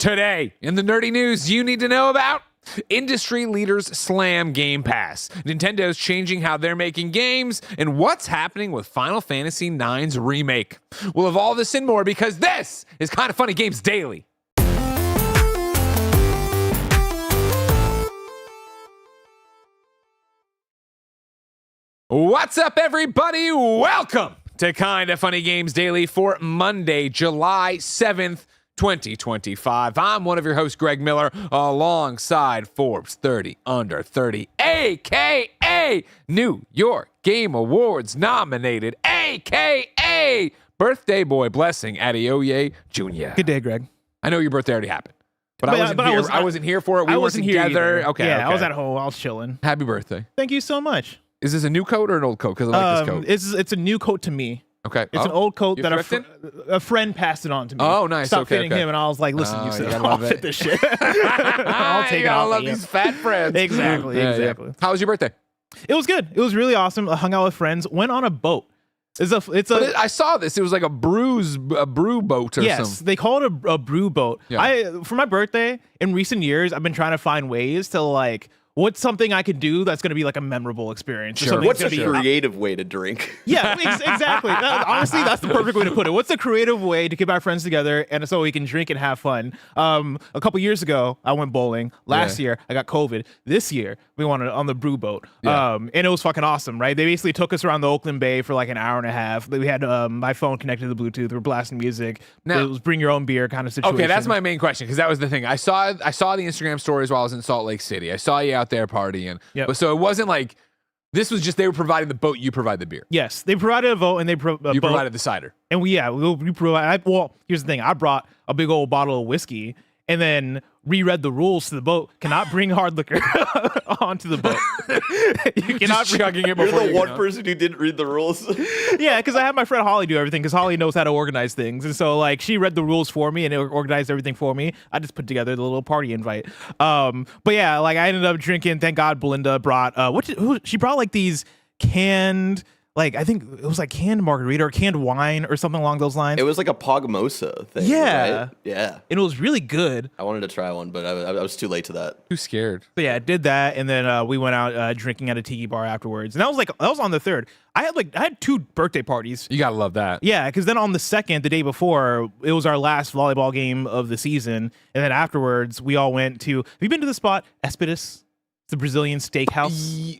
Today, in the nerdy news you need to know about, industry leaders slam Game Pass, Nintendo's changing how they're making games, and what's happening with Final Fantasy IX's remake. We'll have all this and more because this is Kinda Funny Games Daily. What's up, everybody? Welcome to Kinda Funny Games Daily for Monday, July 7th, 2025. I'm one of your hosts, Greg Miller, alongside Forbes 30 Under 30, a.k.a. New York Game Awards nominated, a.k.a. Birthday Boy Blessing Adeoye Jr. Good day, Greg. I know your birthday already happened, but I wasn't here for it. We weren't together. Okay, I was at home. I was chilling. Happy birthday. Thank you so much. Is this a new coat or an old coat? Because I like this coat. It's a new coat to me. Okay. It's an old coat that a friend passed it on to me. Oh, nice. Stopped fitting him, and I was like, listen, you said I'll fit this shit. I'll take it off. I love these fat friends. Exactly. Yeah. How was your birthday? It was good. It was really awesome. I hung out with friends. Went on a boat. I saw this. It was like a brew boat or something. Yes, they call it a brew boat. Yeah. For my birthday, in recent years, I've been trying to find ways to like, what's something I could do that's going to be like a memorable experience? Sure. What's a creative way to drink? Yeah, exactly. Honestly, that's the perfect way to put it. What's a creative way to get our friends together and so we can drink and have fun? A couple years ago, I went bowling. Last year, I got COVID. This year, we went on the brew boat. And it was fucking awesome, right? They basically took us around the Oakland Bay for like an hour and a half. We had my phone connected to the Bluetooth. We were blasting music. Now, it was bring your own beer kind of situation. Okay, that's my main question because that was the thing. I saw the Instagram stories while I was in Salt Lake City. I saw you out there partying. Yep. But so it wasn't like this was just they were providing the boat, you provide the beer. Yes, they provided a boat and they provided the cider. And we provided. Well, here's the thing. I brought a big old bottle of whiskey and then reread the rules to the boat. Cannot bring hard liquor onto the boat. You cannot just chugging it before You're the one person who didn't read the rules. Yeah, because I had my friend Holly do everything because Holly knows how to organize things. And so like she read the rules for me and organized everything for me. I just put together the little party invite. But yeah, like I ended up drinking. Thank God Belinda brought she brought like these canned, like I think it was like canned margarita or canned wine or something along those lines. It was like a Pogmosa thing. Yeah. Right? Yeah. And it was really good. I wanted to try one, but I was too late to that. Too scared. But yeah, I did that, and then we went out drinking at a tiki bar afterwards. And that was on the 3rd. I had 2 birthday parties. You gotta love that. Yeah, because then on the 2nd, the day before, it was our last volleyball game of the season, and then afterwards we all went to. Have you been to the spot Espadis, the Brazilian steakhouse?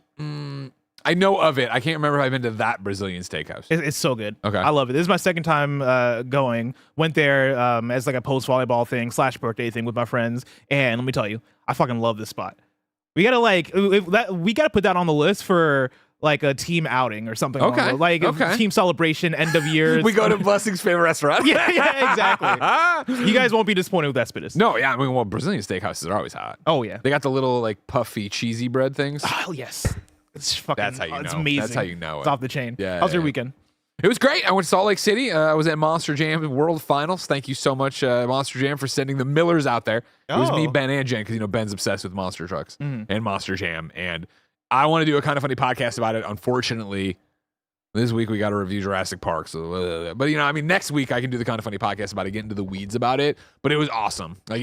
I know of it. I can't remember if I've been to that Brazilian steakhouse. It's so good. Okay. I love it. This is my second time going. Went there as like a post-volleyball thing / birthday thing with my friends. And let me tell you, I fucking love this spot. We gotta put that on the list for like a team outing or something. Okay. A team celebration, end of year. We go to Blessing's favorite restaurant. yeah, exactly. You guys won't be disappointed with Espadis. No, yeah. I mean, well, Brazilian steakhouses are always hot. Oh, yeah. They got the little like puffy, cheesy bread things. Oh, yes. It's fucking, That's how you know. It's amazing. That's how you know it. It's off the chain. Yeah. How's your weekend? It was great. I went to Salt Lake City. I was at Monster Jam World Finals. Thank you so much, Monster Jam, for sending the Millers out there. It was me, Ben, and Jen, because Ben's obsessed with monster trucks and Monster Jam. And I want to do a kind of funny podcast about it. Unfortunately, this week we got to review Jurassic Park. So, but next week I can do the kind of funny podcast about it, get into the weeds about it. But it was awesome. Like,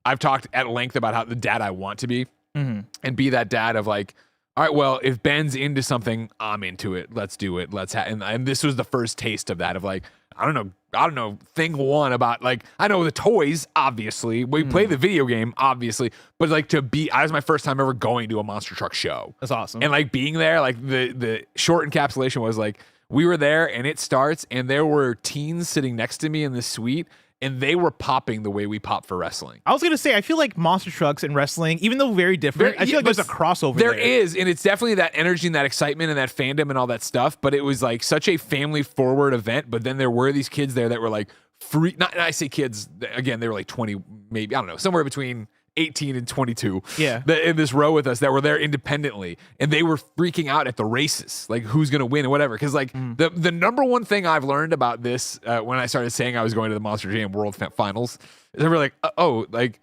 I've talked at length about how the dad I want to be and be that dad of like, all right, well, if Ben's into something, I'm into it. Let's do it. And this was the first taste of that of like, I don't know, thing one about like, I know the toys, obviously. We play the video game, obviously. But like that was my first time ever going to a monster truck show. That's awesome. And like being there, like the short encapsulation was like, we were there and it starts and there were teens sitting next to me in the suite. And they were popping the way we pop for wrestling. I was going to say, I feel like monster trucks and wrestling, even though very different, I feel like there's a crossover there. There is, and it's definitely that energy and that excitement and that fandom and all that stuff, but it was like such a family-forward event, but then there were these kids there that were like free, I say kids, again, they were like 20, maybe, I don't know, somewhere between 18 and 22 in this row with us that were there independently, and they were freaking out at the races, like who's gonna win and whatever, because like the number one thing I've learned about this when I started saying I was going to the Monster Jam World Finals is they were like, oh, like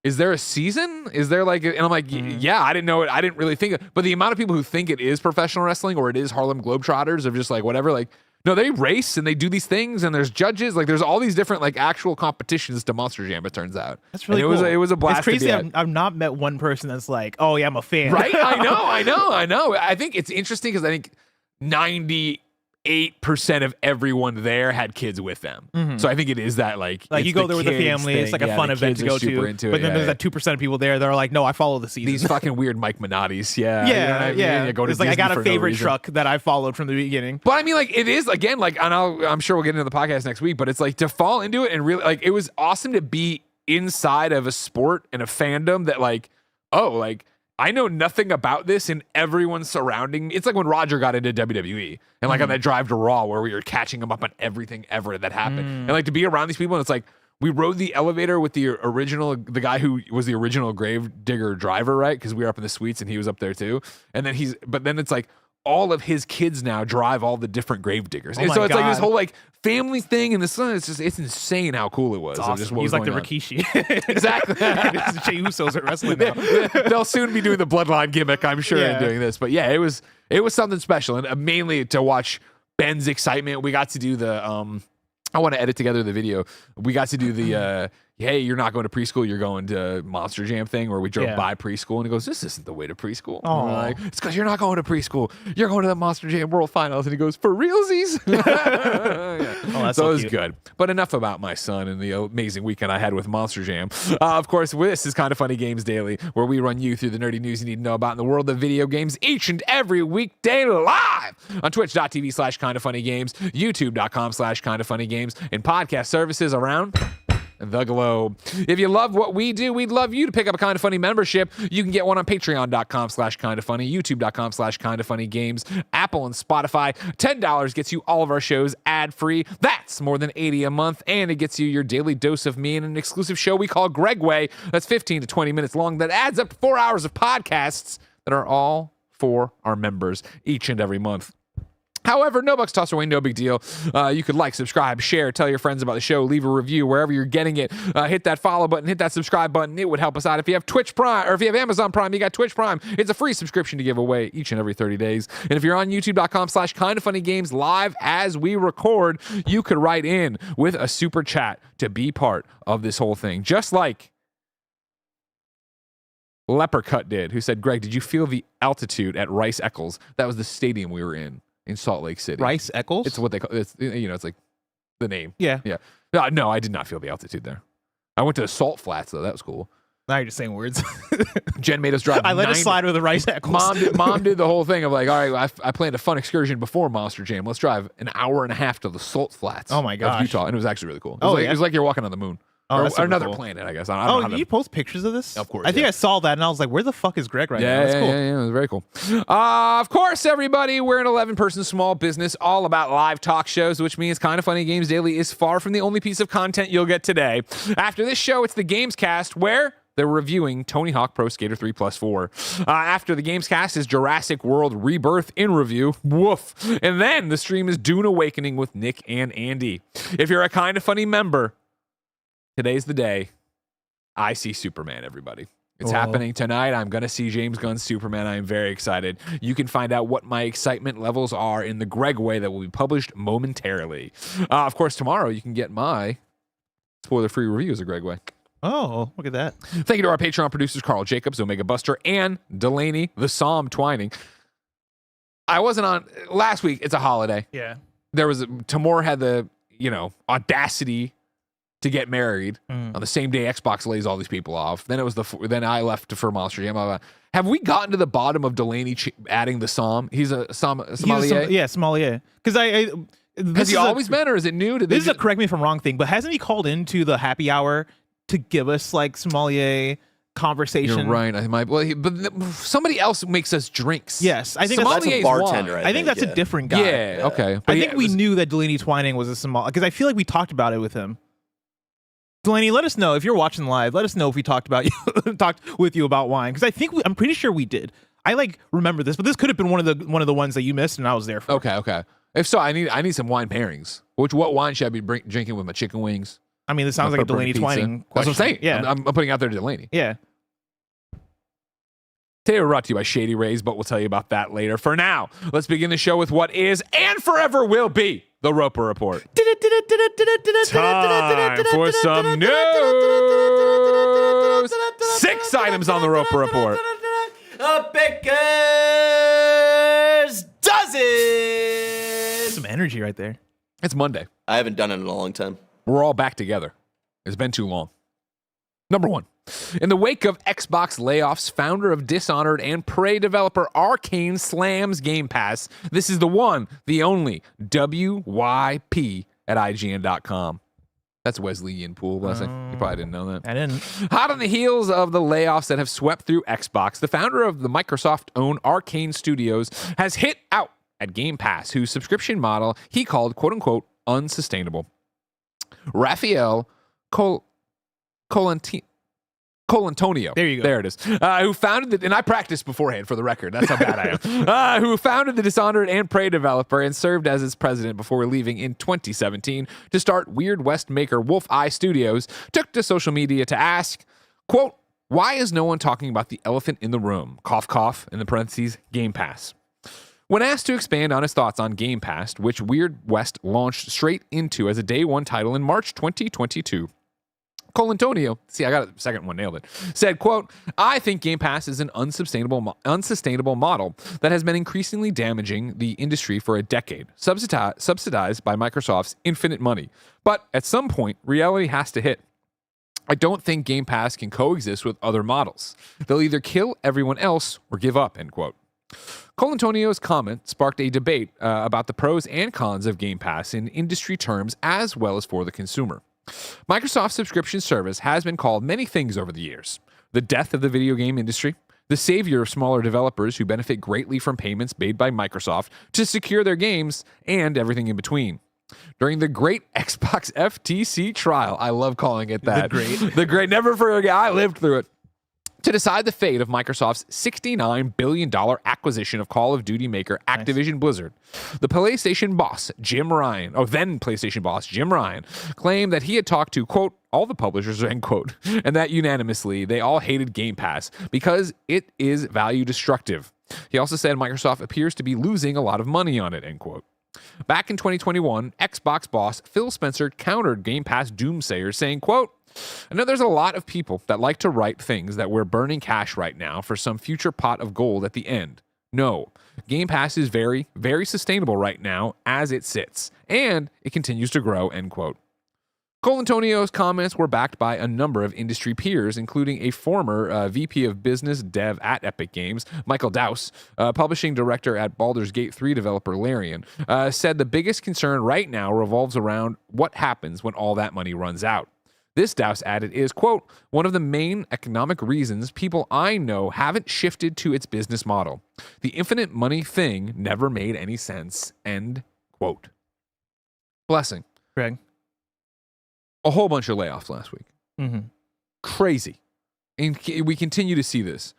is there a season? Is there like, and I'm like, yeah, I didn't know it. I didn't really think it, but the amount of people who think it is professional wrestling or it is Harlem Globetrotters of just like whatever, like No, they race and they do these things, and there's judges. Like, there's all these different like actual competitions to Monster Jam. It turns out That's really and cool. It was a blast. It's crazy. To be at. I've not met one person that's like, oh yeah, I'm a fan. Right? I know. I think it's interesting because I think 98% of everyone there had kids with them. So I think it is that like you go there with the family. Thing. It's like a fun event to go to. But then there's that 2% of people there that are like, no, I follow the season. These fucking weird Mike Minottis. Yeah. Yeah, You know what I mean? yeah. You go to It's like I Disney got for a no favorite reason. truck that I followed from the beginning. But I mean, like, it is again, like, and I'm sure we'll get into the podcast next week, but it's like to fall into it and really, like, it was awesome to be inside of a sport and a fandom that, like, oh, like, I know nothing about this, and everyone surrounding me. It's like when Roger got into WWE, and like on that drive to Raw, where we were catching him up on everything ever that happened, and like to be around these people, and it's like we rode the elevator with the guy who was the original Gravedigger driver, right? Because we were up in the suites, and he was up there too. And then but then it's like all of his kids now drive all the different Gravediggers, and so it's like this whole like family thing, and it's insane how cool it was. Awesome. Just what He's was like the going on. Rikishi. Exactly. Jey Usos are wrestling now. They'll soon be doing the bloodline gimmick, I'm sure, Yeah. in doing this. But yeah, it was something special, and mainly to watch Ben's excitement. We got to do the I want to edit together the video. We got to do the hey, you're not going to preschool, you're going to Monster Jam thing, where we drove by preschool, and he goes, this isn't the way to preschool. And we're like, it's because you're not going to preschool, you're going to the Monster Jam World Finals. And he goes, for realsies? That's So it was cute. good. But enough about my son and the amazing weekend I had with Monster Jam. Of course, this is Kind of Funny Games Daily, where we run you through the nerdy news you need to know about in the world of video games each and every weekday live on twitch.tv/kindoffunnygames, youtube.com/kindoffunnygames, and podcast services around the globe. If you love what we do, we'd love you to pick up a Kind of Funny membership. You can get one on patreon.com/kindoffunny, youtube.com/kindoffunnygames, Apple and Spotify. $10 gets you all of our shows ad-free. That's more than $80 a month, and it gets you your daily dose of me and an exclusive show we call Gregway. That's 15 to 20 minutes long. That adds up to 4 hours of podcasts that are all for our members each and every month. However, no bucks tossed away, no big deal. You could like, subscribe, share, tell your friends about the show, leave a review wherever you're getting it. Hit that follow button, hit that subscribe button. It would help us out. If you have Twitch Prime, or if you have Amazon Prime, you got Twitch Prime. It's a free subscription to give away each and every 30 days. And if you're on youtube.com/kindoffunnygames live as we record, you could write in with a super chat to be part of this whole thing. Just like Lepercut did, who said, Greg, did you feel the altitude at Rice Eccles? That was the stadium we were in Salt Lake City. Rice Eccles? It's what they call it's it's like the name. Yeah. No, I did not feel the altitude there. I went to Salt Flats though. That was cool. Now you're just saying words. Jen made us drive. I let it slide with the Rice Eccles. Mom did the whole thing of like, all right, I planned a fun excursion before Monster Jam. Let's drive an hour and a half to the Salt Flats. Oh my of gosh. Utah, and it was actually really cool. Yeah? It was like you're walking on the moon. Oh, that's or super another cool. planet, I guess. I don't know how Did to- you post pictures of this? Of course, I think yeah. I saw that and I was like, where the fuck is Greg right now? Yeah, That's cool. yeah, it was very cool. Of course, everybody, we're an 11-person small business all about live talk shows, which means Kind of Funny Games Daily is far from the only piece of content you'll get today. After this show, it's the Gamescast, where they're reviewing Tony Hawk Pro Skater 3 Plus 4. After the Gamescast is Jurassic World Rebirth in review. Woof. And then the stream is Dune Awakening with Nick and Andy. If you're a Kind of Funny member, today's the day I see Superman, everybody. It's happening tonight. I'm going to see James Gunn's Superman. I am very excited. You can find out what my excitement levels are in the Gregway that will be published momentarily. Of course, tomorrow you can get my spoiler-free reviews of Gregway. Oh, look at that. Thank you to our Patreon producers, Carl Jacobs, Omega Buster, and Delaney, the Psalm Twining. I wasn't on last week. It's a holiday. Yeah. Tamor had the, audacity to get married on the same day Xbox lays all these people off. Then then I left for Monster Jam. Have we gotten to the bottom of Delaney adding the Psalm? He's a sommelier. Sommelier. Because Has he always been, or is it new? This is a correct me if I'm wrong thing, but hasn't he called into the happy hour to give us like sommelier conversation? You're right. I might. Well, but somebody else makes us drinks. Yes, I think That's Sommelier a is bartender. wine. I think that's a different guy. Yeah. Okay. I But think we knew that Delaney Twining was a sommelier because I feel like we talked about it with him. Delaney, let us know if you're watching live. Let us know if we talked with you about wine because I'm pretty sure we did. I remember this, but this could have been one of the ones that you missed and I was there for. Okay. If so, I need some wine pairings. What wine should I be drinking with my chicken wings? I mean, this sounds like a Delaney Twining question. That's what I'm saying. Yeah, I'm putting out there to Delaney. yeah. Today we're brought to you by Shady Rays, but we'll tell you about that later. For now, let's begin the show with what is and forever will be The Roper Report. Time for some news. 6 items on the Roper Report. Baker's dozen. Some energy right there. It's Monday. I haven't done it in a long time. We're all back together. It's been too long. Number 1. In the wake of Xbox layoffs, founder of Dishonored and Prey developer Arkane slams Game Pass. This is the one, the only, WYP at IGN.com. That's Wesleyan Pool, blessing. You probably didn't know that. I didn't. Hot on the heels of the layoffs that have swept through Xbox, the founder of the Microsoft-owned Arkane Studios has hit out at Game Pass, whose subscription model he called, quote-unquote, unsustainable. Raphael Colantonio. There you go. There it is. Who founded and I practiced beforehand for the record. That's how bad I am. Who founded the Dishonored and Prey developer and served as its president before leaving in 2017 to start Weird West maker Wolf Eye Studios, took to social media to ask, quote, why is no one talking about the elephant in the room? Cough, cough, in the parentheses, Game Pass. When asked to expand on his thoughts on Game Pass, which Weird West launched straight into as a day one title in March 2022, Colantonio, see, I got a second one, nailed it, said, quote, I think Game Pass is an unsustainable model that has been increasingly damaging the industry for a decade, subsidized by Microsoft's infinite money. But at some point, reality has to hit. I don't think Game Pass can coexist with other models. They'll either kill everyone else or give up, end quote. Colantonio's comment sparked a debate about the pros and cons of Game Pass in industry terms as well as for the consumer. Microsoft's subscription service has been called many things over the years. The death of the video game industry, the savior of smaller developers who benefit greatly from payments made by Microsoft to secure their games, and everything in between. During the great Xbox FTC trial, I love calling it that. The great, never forget, I lived through it. To decide the fate of Microsoft's $69 billion acquisition of Call of Duty maker Activision Blizzard, the PlayStation boss, then PlayStation boss, Jim Ryan, claimed that he had talked to, quote, all the publishers, end quote, and that unanimously they all hated Game Pass because it is value destructive. He also said Microsoft appears to be losing a lot of money on it, end quote. Back in 2021, Xbox boss Phil Spencer countered Game Pass doomsayers, saying, quote, I know there's a lot of people that like to write things that we're burning cash right now for some future pot of gold at the end. No, Game Pass is very, very sustainable right now as it sits, and it continues to grow, end quote. Colantonio's comments were backed by a number of industry peers, including a former VP of Business Dev at Epic Games, Michael Dowse, publishing director at Baldur's Gate 3 developer Larian, said the biggest concern right now revolves around what happens when all that money runs out. This, Dowse added, is, quote, one of the main economic reasons people I know haven't shifted to its business model. The infinite money thing never made any sense, end quote. Blessing. Greg. A whole bunch of layoffs last week. Mm-hmm. Crazy. And we continue to see this.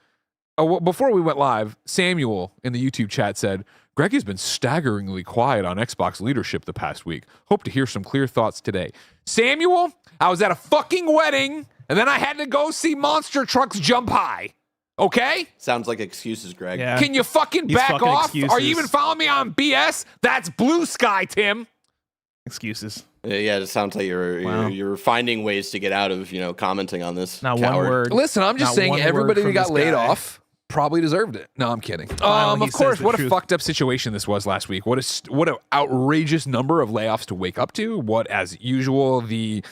Before we went live, Samuel in the YouTube chat said, Greg has been staggeringly quiet on Xbox leadership the past week. Hope to hear some clear thoughts today. Samuel, I was at a fucking wedding, and then I had to go see monster trucks jump high. Okay? Sounds like excuses, Greg. Yeah. Can you fucking He's back fucking off? excuses. Are you even following me on BS? That's blue sky, Tim. Excuses. Yeah, it sounds like you're finding ways to get out of, commenting on this. Not coward. one word. Listen, I'm just Not saying one everybody word who from got this laid guy. off probably deserved it. No, I'm kidding. Finally, he Of course, says the what a truth. fucked up situation this was last week. What an outrageous number of layoffs to wake up to. What, as usual, the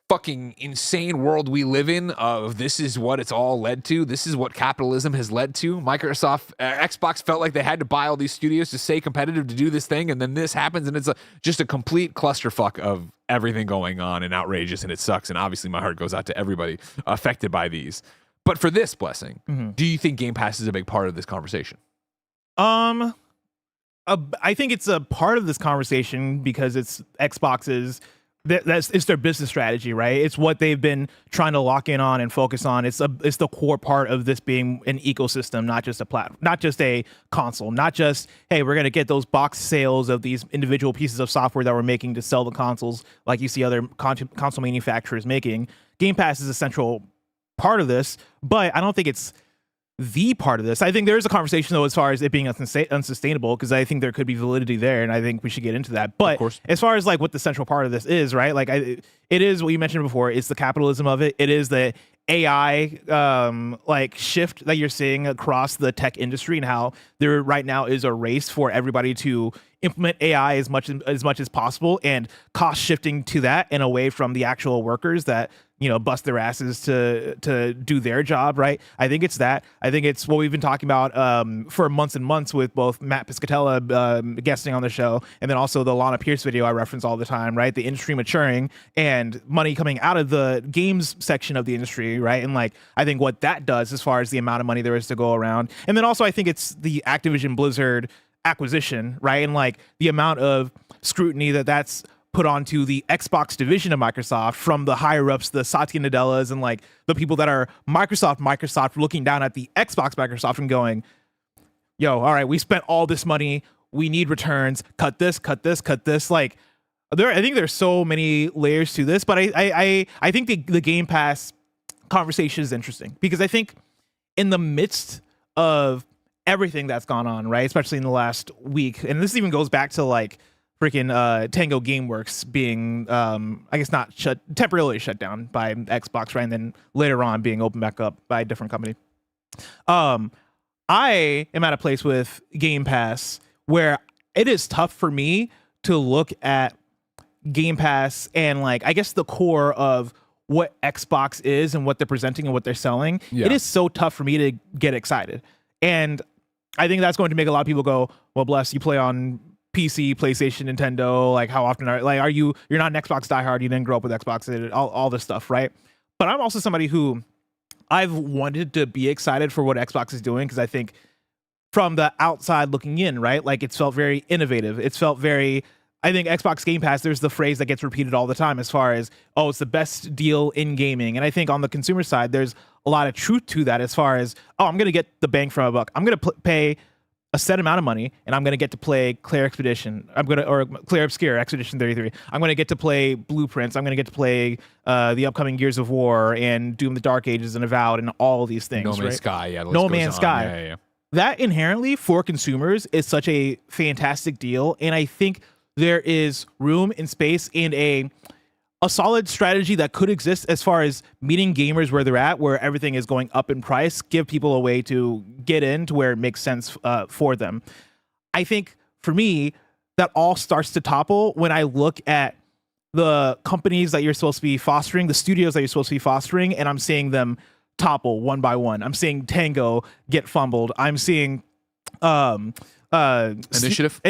fucking insane world we live in of this is what it's all led to. This is what capitalism has led to. Microsoft, Xbox felt like they had to buy all these studios to stay competitive to do this thing, and then this happens, and it's just a complete clusterfuck of everything going on and outrageous, and it sucks. And obviously, my heart goes out to everybody affected by these. But for this blessing, do you think Game Pass is a big part of this conversation? I think it's a part of this conversation because it's Xbox's. It's their business strategy, right? It's what they've been trying to lock in on and focus on. It's the core part of this being an ecosystem, not just not just a console, not just, hey, we're gonna get those box sales of these individual pieces of software that we're making to sell the consoles, like you see other console manufacturers making. Game Pass is a central part of this, but I don't think it's the part of this. I think there is a conversation though as far as it being unsustainable, because I think there could be validity there, and I think we should get into that. But as far as like what the central part of this is, right? Like it is what you mentioned before. It's the capitalism of it. It is the AI like shift that you're seeing across the tech industry, and how there right now is a race for everybody to implement AI as much as possible, and cost shifting to that and away from the actual workers that bust their asses to do their job, right? I think it's that. I think it's what we've been talking about for months and months with both Matt Piscatella guesting on the show, and then also the Lana Pierce video I reference all the time, right? The industry maturing and money coming out of the games section of the industry, right? And like, I think what that does as far as the amount of money there is to go around. And then also I think it's the Activision Blizzard acquisition, right? And like the amount of scrutiny that's put onto the Xbox division of Microsoft from the higher ups, the Satya Nadellas, and like the people that are Microsoft looking down at the Xbox Microsoft and going, yo, all right, we spent all this money, we need returns, cut this. Like I think there's so many layers to this, but I think the Game Pass conversation is interesting, because I think in the midst of everything that's gone on, right, especially in the last week, and this even goes back to like freaking Tango Gameworks being I guess not temporarily shut down by Xbox, right, and then later on being opened back up by a different company. I am at a place with Game Pass where it is tough for me to look at Game Pass and like, I guess the core of what Xbox is and what they're presenting and what they're selling. Yeah. It is so tough for me to get excited. And I think that's going to make a lot of people go, well, bless, you play on PC, PlayStation, Nintendo, like how often you're not an Xbox diehard, you didn't grow up with Xbox, all this stuff, right? But I'm also somebody who I've wanted to be excited for what Xbox is doing, because I think from the outside looking in, right, like it's felt very innovative. It's felt very, I think Xbox Game Pass, there's the phrase that gets repeated all the time as far as, oh, it's the best deal in gaming. And I think on the consumer side, there's a lot of truth to that as far as, oh, I'm going to get the bang for a buck. I'm going to pay a set amount of money, and I'm going to get to play Claire Expedition. or Claire Obscure, Expedition 33. I'm going to get to play Blueprints. I'm going to get to play the upcoming Gears of War and Doom: The Dark Ages and Avowed and all of these things. No Man's Sky, yeah. No Man's Sky. Yeah. That inherently for consumers is such a fantastic deal, and I think there is room and space and a solid strategy that could exist as far as meeting gamers where they're at, where everything is going up in price, give people a way to get in to where it makes sense for them. I think for me, that all starts to topple when I look at the companies that you're supposed to be fostering, the studios that you're supposed to be fostering, and I'm seeing them topple one by one. I'm seeing Tango get fumbled. I'm seeing Initiative,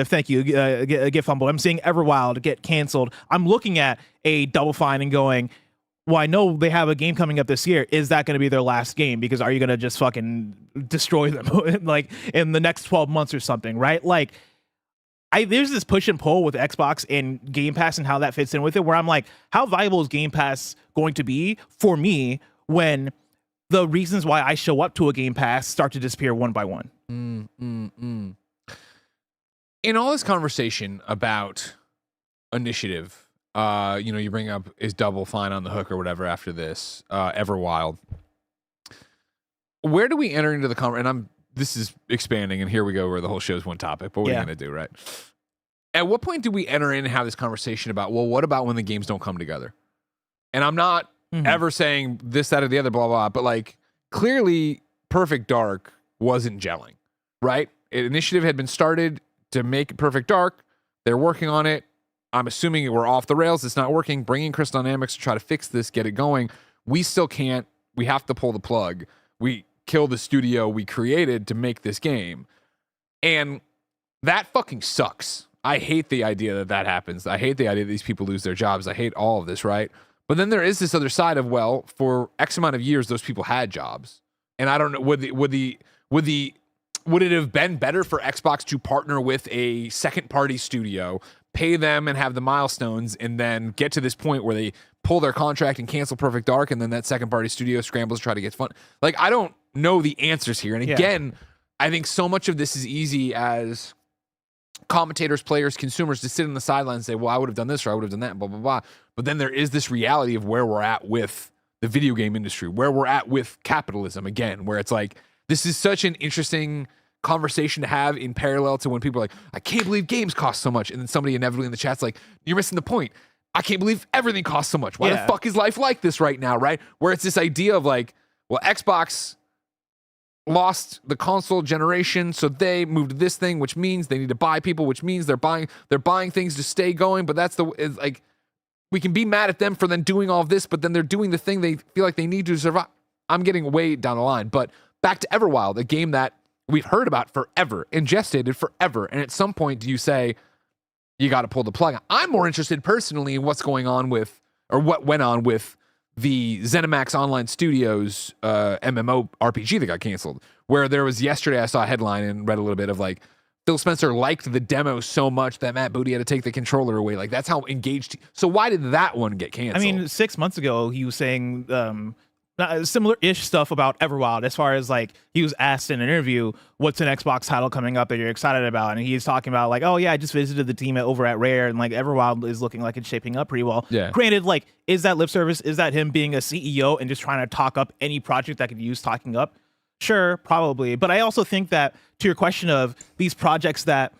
thank you, get fumbled. I'm seeing Everwild get canceled. I'm looking at a Double Fine and going, well, I know they have a game coming up this year. Is that going to be their last game? Because are you going to just fucking destroy them like in the next 12 months or something, right? Like, there's this push and pull with Xbox and Game Pass and how that fits in with it, where I'm like, how valuable is Game Pass going to be for me when the reasons why I show up to a Game Pass start to disappear one by one? In all this conversation about initiative, you bring up, is Double Fine on the hook or whatever after this, Everwild. Where do we enter into the conversation? And this is expanding, and here we go where the whole show is one topic, but what are you going to do, right? At what point do we enter in and have this conversation about, well, what about when the games don't come together? And I'm not ever saying this, that, or the other, blah, blah, but like, clearly Perfect Dark wasn't gelling, right? Initiative had been started to make Perfect Dark. They're working on it. I'm assuming we're off the rails. It's not working. Bringing Crystal Dynamics to try to fix this, get it going. We still can't. We have to pull the plug. We kill the studio we created to make this game. And that fucking sucks. I hate the idea that happens. I hate the idea that these people lose their jobs. I hate all of this, right? But then there is this other side of, well, for X amount of years, those people had jobs. And I don't know, would it have been better for Xbox to partner with a second-party studio, pay them and have the milestones, and then get to this point where they pull their contract and cancel Perfect Dark, and then that second-party studio scrambles to try to get fun? Like, I don't know the answers here. And again, I think so much of this is easy as commentators, players, consumers to sit on the sidelines and say, well, I would have done this or I would have done that, blah, blah, blah. But then there is this reality of where we're at with the video game industry, where we're at with capitalism again, where it's like, this is such an interesting conversation to have in parallel to when people are like, I can't believe games cost so much. And then somebody inevitably in the chat's like, you're missing the point. I can't believe everything costs so much. Why the fuck is life like this right now, right? Where it's this idea of like, well, Xbox lost the console generation, so they moved to this thing, which means they need to buy people, which means they're buying things to stay going. But that's like, we can be mad at them for then doing all of this, but then they're doing the thing they feel like they need to survive. I'm getting way down the line, but back to Everwild, a game that we've heard about forever and gestated forever. And at some point, do you say, you got to pull the plug? I'm more interested personally in what's going on with, or what went on with the ZeniMax Online Studios MMO RPG that got canceled, where there was yesterday, I saw a headline and read a little bit of like, Phil Spencer liked the demo so much that Matt Booty had to take the controller away. Like, that's how engaged. So why did that one get canceled? I mean, 6 months ago, he was saying similar-ish stuff about Everwild, as far as like, he was asked in an interview, what's an Xbox title coming up that you're excited about? And he's talking about like, oh yeah, I just visited the team over at Rare, and like Everwild is looking like it's shaping up pretty well. Yeah. Granted, like, is that lip service? Is that him being a CEO and just trying to talk up any project that could use talking up? Sure, probably. But I also think that, to your question of these projects that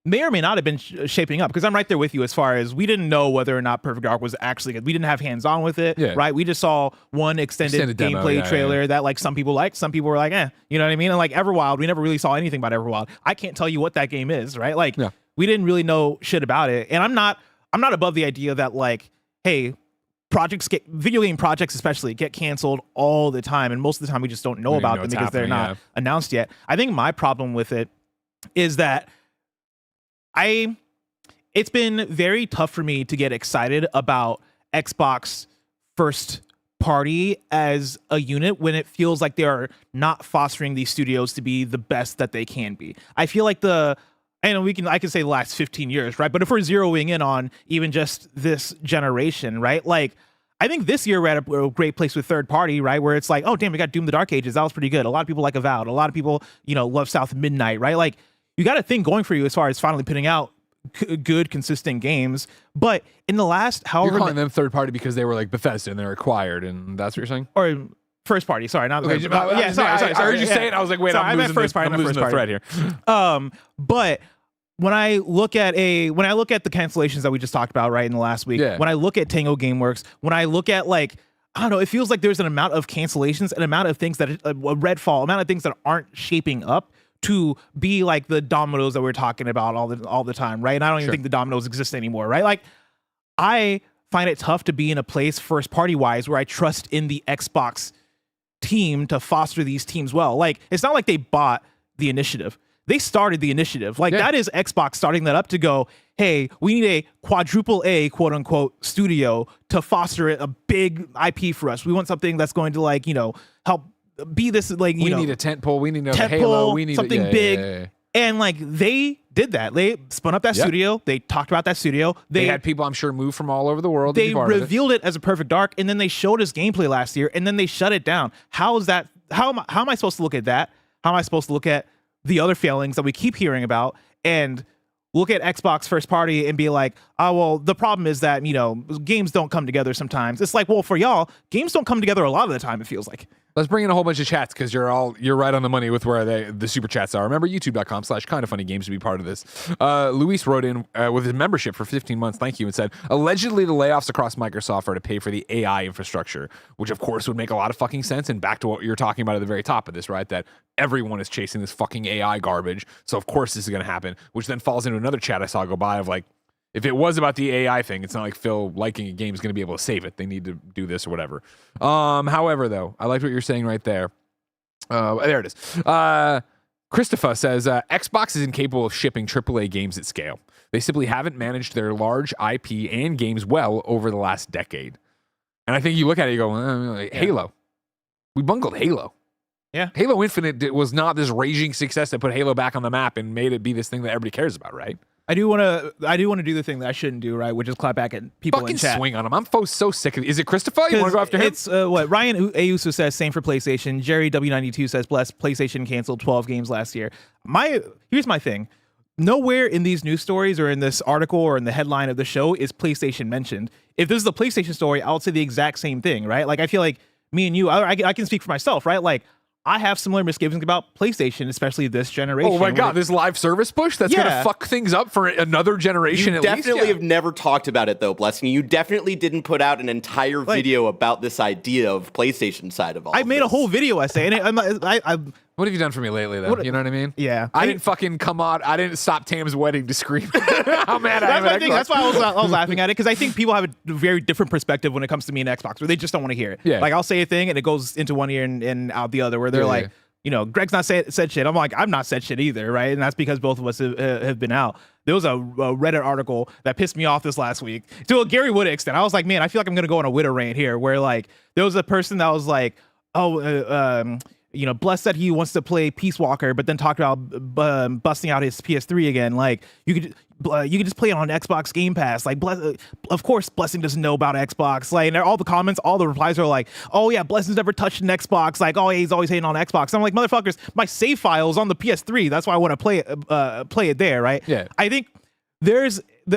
may or may not have been shaping up, because I'm right there with you as far as we didn't know whether or not Perfect Dark was actually good. We didn't have hands-on with it, right? We just saw one extended gameplay demo, trailer that like some people liked, some people were like, you know what I mean? And like Everwild, we never really saw anything about Everwild. I can't tell you what that game is, right? Like, we didn't really know shit about it. And I'm not above the idea that like, hey, video game projects especially get canceled all the time, and most of the time we just don't know about them because they're not announced yet. I think my problem with it is that it's been very tough for me to get excited about Xbox first party as a unit when it feels like they are not fostering these studios to be the best that they can be. I feel like I can say the last 15 years, right? But if we're zeroing in on even just this generation, right? Like, I think this year we're at a great place with third party, right? Where it's like, oh damn, we got Doom the Dark Ages. That was pretty good. A lot of people like Avowed. A lot of people, love South Midnight, right? Like, you got a thing going for you as far as finally putting out good, consistent games. But in the last, however, you're calling them third party because they were like Bethesda and they're acquired, and that's what you're saying? Or first party, sorry, not okay, sorry. I heard you say it. I was like, wait, I'm losing the thread here. But when I look at the cancellations that we just talked about, right, in the last week, when I look at Tango Gameworks, when I look at like, I don't know, it feels like there's an amount of cancellations, an amount of things that Redfall, amount of things that aren't shaping up to be like the dominoes that we're talking about all the time, right? And I don't even think the dominoes exist anymore, right? Like, I find it tough to be in a place first party wise where I trust in the Xbox team to foster these teams well. Like, it's not like they bought the initiative. They started the initiative. Like, that is Xbox starting that up to go, hey, we need a quadruple A, quote unquote, studio to foster a big IP for us. We want something that's going to like, help be this, like, we need a tent pole, we need a Halo, we need something big. And like, they did that. They spun up that studio. They talked about that studio. They had people, I'm sure, move from all over the world. They revealed it as a Perfect Dark, and then they showed us gameplay last year, and then they shut it down. How is that? How am I supposed to look at that? How am I supposed to look at the other failings that we keep hearing about and look at Xbox first party and be like, oh, well, the problem is that, games don't come together sometimes. It's like, well, for y'all, games don't come together a lot of the time, it feels like. Let's bring in a whole bunch of chats because you're right on the money with where the super chats are. Remember, youtube.com/kindafunnygames to be part of this. Luis wrote in with his membership for 15 months, thank you, and said, allegedly the layoffs across Microsoft are to pay for the AI infrastructure, which of course would make a lot of fucking sense. And back to what you're talking about at the very top of this, right? That everyone is chasing this fucking AI garbage. So of course this is going to happen, which then falls into another chat I saw go by of like, if it was about the AI thing, it's not like Phil liking a game is going to be able to save it. They need to do this or whatever. However, though, I liked what you're saying right there. There it is. Christopher says, Xbox is incapable of shipping AAA games at scale. They simply haven't managed their large IP and games well over the last decade. And I think you look at it, you go, Halo. We bungled Halo. Yeah. Halo Infinite was not this raging success that put Halo back on the map and made it be this thing that everybody cares about, right? I do want to do the thing that I shouldn't do, right? Which is clap back at people fucking in chat. Swing on him. I'm so sick of it. Is it Christopher? You want to go after him? It's what Ryan Ayuso says. Same for PlayStation. Jerry W92 says, bless, PlayStation canceled 12 games last year. Here's my thing. Nowhere in these news stories or in this article or in the headline of the show is PlayStation mentioned. If this is the PlayStation story, I would say the exact same thing, right? Like, I feel like me and you, I can speak for myself, right? Like, I have similar misgivings about PlayStation, especially this generation. Oh my God, this live service push that's going to fuck things up for another generation you at least? definitely have never talked about it, though, Blessing. You definitely didn't put out an entire video about this idea of PlayStation side of all I made a whole video essay, and I what have you done for me lately, though? You know what I mean? Yeah. I didn't fucking come on. I didn't stop Tam's wedding to scream how mad I am. That's why I was laughing at it, because I think people have a very different perspective when it comes to me and Xbox, where they just don't want to hear it. Yeah. Like, I'll say a thing and it goes into one ear and out the other, where they're like, you know, Greg's not said shit. I'm like, I'm not said shit either, right? And that's because both of us have been out. There was a Reddit article that pissed me off this last week to a Gary Wood extent. I was like, man, I feel like I'm gonna go on a Witter rant here, where like there was a person that was like, you know, Bless said he wants to play Peace Walker, but then talked about busting out his PS3 again. Like, you could just play it on Xbox Game Pass. Like, of course, Blessing doesn't know about Xbox. Like, and all the comments, all the replies are like, oh yeah, Blessing's never touched an Xbox. Like, oh yeah, he's always hating on Xbox. I'm like, motherfuckers, my save file is on the PS3. That's why I want to play it there, right? Yeah. I think the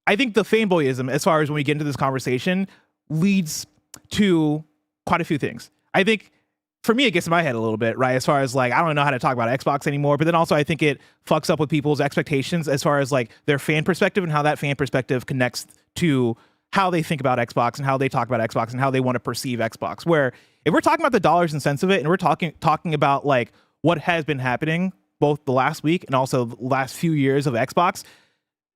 fanboyism, as far as when we get into this conversation, leads to quite a few things. I think, for me, it gets in my head a little bit, right? As far as like, I don't know how to talk about Xbox anymore, but then also I think it fucks up with people's expectations as far as like their fan perspective, and how that fan perspective connects to how they think about Xbox and how they talk about Xbox and how they want to perceive Xbox. Where if we're talking about the dollars and cents of it, and we're talking about like what has been happening both the last week and also the last few years of Xbox,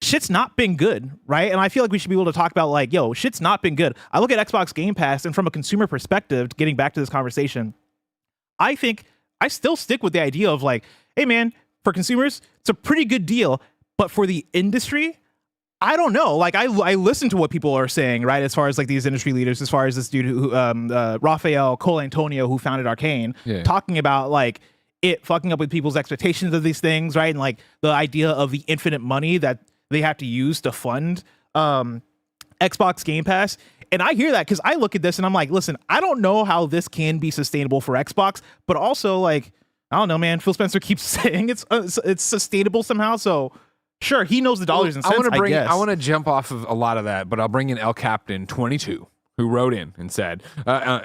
shit's not been good, right? And I feel like we should be able to talk about like, yo, shit's not been good. I look at Xbox Game Pass, and from a consumer perspective, getting back to this conversation, I think I still stick with the idea of like, hey man, for consumers, it's a pretty good deal, but for the industry, I don't know. Like, I listen to what people are saying, right? As far as like these industry leaders, as far as this dude who, Rafael Colantonio, who founded Arkane, talking about like it fucking up with people's expectations of these things, right? And like the idea of the infinite money that they have to use to fund Xbox Game Pass. And I hear that because I look at this and I'm like, listen, I don't know how this can be sustainable for Xbox, but also like, I don't know, man. Phil Spencer keeps saying it's sustainable somehow. So sure, he knows the dollars and cents. I want to jump off of a lot of that, but I'll bring in El Captain 22, who wrote in and said,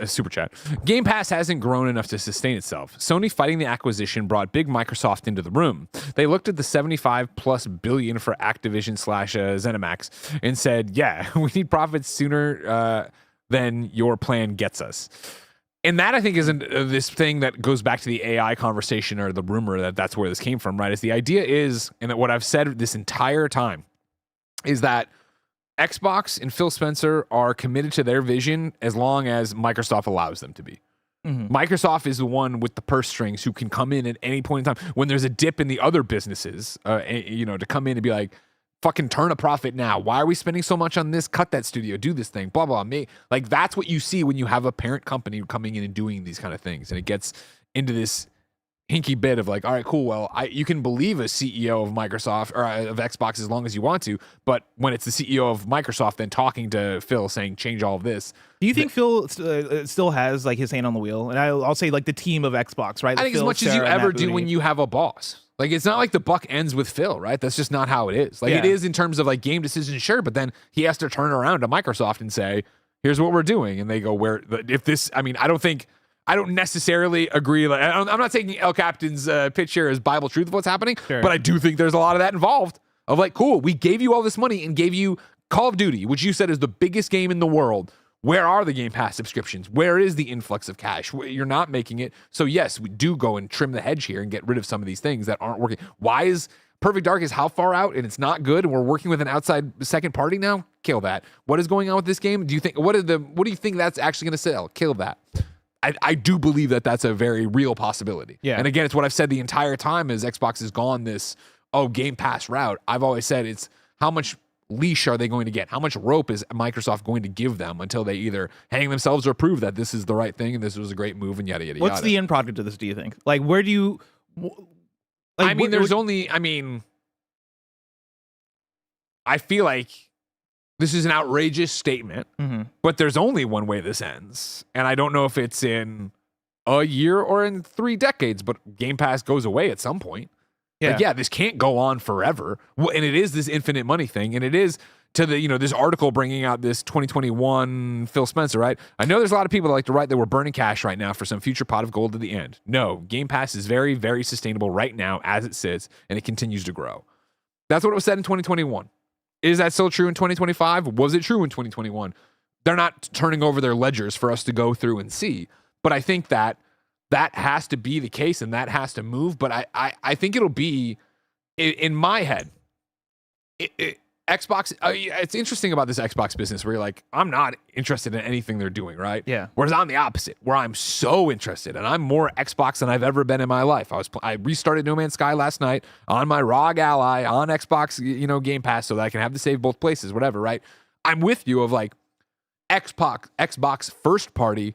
super chat, Game Pass hasn't grown enough to sustain itself. Sony fighting the acquisition brought big Microsoft into the room. They looked at the 75+ billion for Activision / ZeniMax and said, yeah, we need profits sooner than your plan gets us. And that, I think, isn't this thing that goes back to the AI conversation, or the rumor that that's where this came from, right? Is the idea is, and what I've said this entire time, is that Xbox and Phil Spencer are committed to their vision as long as Microsoft allows them to be. Mm-hmm. Microsoft is the one with the purse strings who can come in at any point in time when there's a dip in the other businesses, to come in and be like, fucking turn a profit now. Why are we spending so much on this? Cut that studio, do this thing, blah, blah, blah. Like, that's what you see when you have a parent company coming in and doing these kind of things. And it gets into this hinky bit of like, all right, cool. Well, you can believe a CEO of Microsoft or of Xbox as long as you want to, but when it's the CEO of Microsoft then talking to Phil saying change all of this, do you think Phil still has like his hand on the wheel? And I'll say like the team of Xbox, right? I think Phil, as much as you Sarah, ever Matt do Booty. when you have a boss. Like, it's not like the buck ends with Phil, right? That's just not how it is. Like, it is in terms of like game decisions, sure, but then he has to turn around to Microsoft and say, here's what we're doing, and they go, I don't necessarily agree. Like, I'm not taking El Captain's pitch here as Bible truth of what's happening, but I do think there's a lot of that involved. Of like, cool, we gave you all this money and gave you Call of Duty, which you said is the biggest game in the world. Where are the Game Pass subscriptions? Where is the influx of cash? You're not making it. So yes, we do go and trim the hedge here and get rid of some of these things that aren't working. Why is Perfect Dark is how far out and it's not good, and we're working with an outside second party now? Kill that. What is going on with this game? Do you think what do you think that's actually going to sell? Kill that. I do believe that that's a very real possibility. Yeah. And again, it's what I've said the entire time as Xbox has gone this Game Pass route. I've always said it's how much leash are they going to get? How much rope is Microsoft going to give them until they either hang themselves or prove that this is the right thing and this was a great move and yada, yada, What's the end product of this, do you think? Like, where do you... Like, I feel like this is an outrageous statement, but there's only one way this ends. And I don't know if it's in a year or in 3 decades, but Game Pass goes away at some point. Yeah. Like, this can't go on forever. And it is this infinite money thing. And it is, to the, this article bringing out this 2021 Phil Spencer, right? I know there's a lot of people that like to write that we're burning cash right now for some future pot of gold at the end. No, Game Pass is very, very sustainable right now as it sits, and it continues to grow. That's what was said in 2021. Is that still true in 2025? Was it true in 2021? They're not turning over their ledgers for us to go through and see. But I think that has to be the case, and that has to move. But I think it'll be, in my head, Xbox, it's interesting about this Xbox business where you're like, I'm not interested in anything they're doing, right? Yeah. Whereas I'm the opposite, where I'm so interested, and I'm more Xbox than I've ever been in my life. I restarted No Man's Sky last night on my ROG Ally on Xbox, Game Pass, so that I can have the save both places, whatever, right? I'm with you of like Xbox first party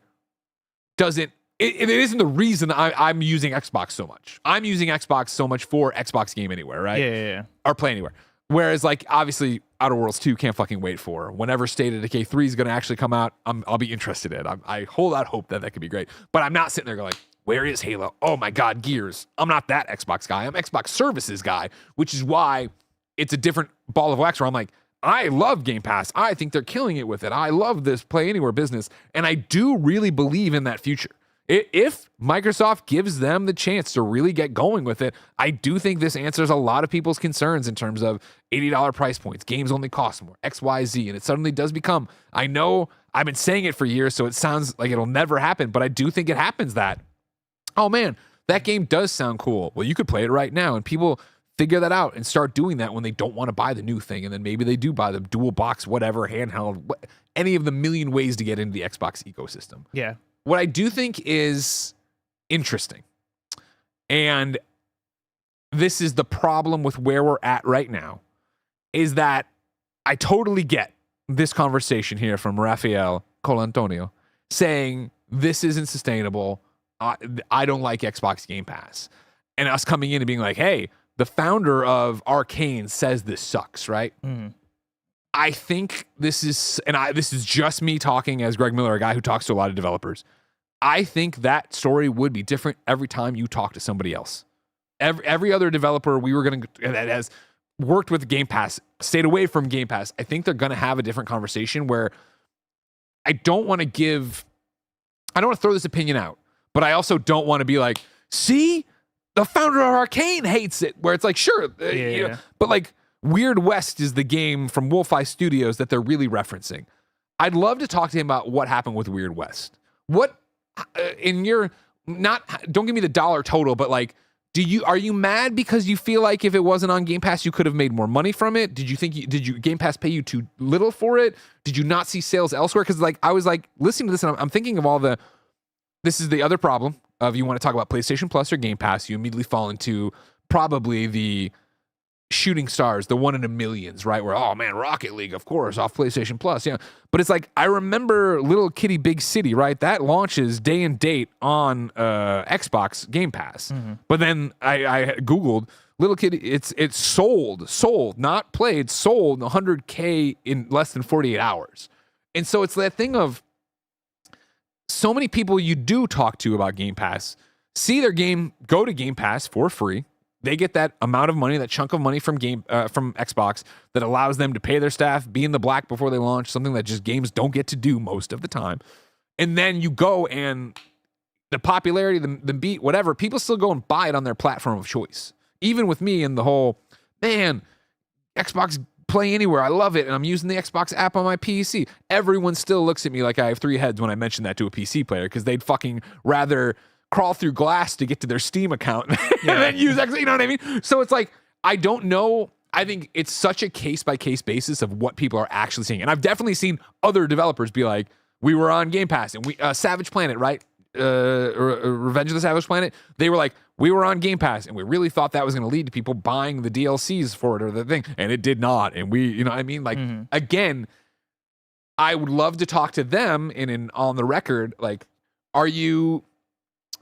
doesn't. It isn't the reason I'm using Xbox so much. I'm using Xbox so much for Xbox Game Anywhere, right? Yeah. Or Play Anywhere. Whereas, like, obviously, Outer Worlds 2 can't fucking wait for. Whenever State of Decay 3 is going to actually come out, I'll be interested in. I hold out hope that could be great. But I'm not sitting there going, like, where is Halo? Oh, my God, Gears. I'm not that Xbox guy. I'm Xbox Services guy, which is why it's a different ball of wax where I'm like, I love Game Pass. I think they're killing it with it. I love this Play Anywhere business. And I do really believe in that future. If Microsoft gives them the chance to really get going with it, I do think this answers a lot of people's concerns in terms of $80 price points. Games only cost more, X, Y, Z. And it suddenly does become, I know I've been saying it for years, so it sounds like it'll never happen, but I do think it happens that, oh man, that game does sound cool. Well, you could play it right now. And people figure that out and start doing that when they don't want to buy the new thing. And then maybe they do buy the dual box, whatever, handheld, any of the million ways to get into the Xbox ecosystem. Yeah. What I do think is interesting, and this is the problem with where we're at right now, is that I totally get this conversation here from Rafael Colantonio saying this isn't sustainable. I don't like Xbox Game Pass. And us coming in and being like, hey, the founder of Arkane says this sucks, right? Mm. I think this is, this is just me talking as Greg Miller, a guy who talks to a lot of developers. I think that story would be different every time you talk to somebody else. Every other developer that has worked with Game Pass, stayed away from Game Pass, I think they're going to have a different conversation where I don't want to throw this opinion out, but I also don't want to be like, see, the founder of Arkane hates it, where it's like, sure, but like Weird West is the game from Wolf-Eye Studios that they're really referencing. I'd love to talk to him about what happened with Weird West. What don't give me the dollar total, but like, are you mad because you feel like if it wasn't on Game Pass, you could have made more money from it? Did you Game Pass pay you too little for it? Did you not see sales elsewhere? Because like, I was like listening to this and I'm thinking of this is the other problem of, you want to talk about PlayStation Plus or Game Pass, you immediately fall into probably the shooting stars, the one in a millions, right? Where, oh man, Rocket League, of course, off PlayStation Plus. Yeah. But it's like, I remember Little Kitty Big City, right? That launches day and date on Xbox Game Pass. Mm-hmm. But then I Googled Little Kitty, it's sold, not played, sold 100K in less than 48 hours. And so it's that thing of, so many people you do talk to about Game Pass see their game go to Game Pass for free. They get that amount of money, that chunk of money from Xbox that allows them to pay their staff, be in the black before they launch, something that just games don't get to do most of the time. And then you go and the popularity, the beat, whatever, people still go and buy it on their platform of choice. Even with me and the whole, man, Xbox Play Anywhere, I love it, and I'm using the Xbox app on my PC. Everyone still looks at me like I have three heads when I mention that to a PC player, because they'd fucking rather crawl through glass to get to their Steam account and then use X, you know what I mean? So it's like, I don't know. I think it's such a case-by-case basis of what people are actually seeing. And I've definitely seen other developers be like, we were on Game Pass, and we Savage Planet, right? Revenge of the Savage Planet, they were like, we were on Game Pass, and we really thought that was going to lead to people buying the DLCs for it or the thing, and it did not. And we, you know what I mean? Like, again, I would love to talk to them and on the record, like,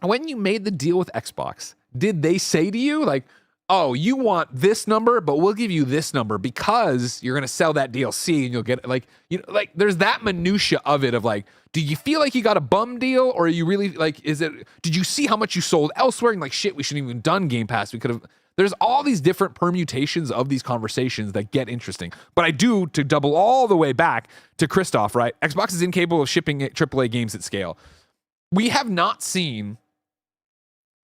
when you made the deal with Xbox, did they say to you, like, oh, you want this number, but we'll give you this number because you're going to sell that DLC and you'll get, like, you know, like, there's that minutia of it of like, do you feel like you got a bum deal, or are you really like, did you see how much you sold elsewhere and like, shit, we shouldn't even done Game Pass? We could have, There's all these different permutations of these conversations that get interesting. But I do, to double all the way back to Christoph, right? Xbox is incapable of shipping AAA games at scale. We have not seen,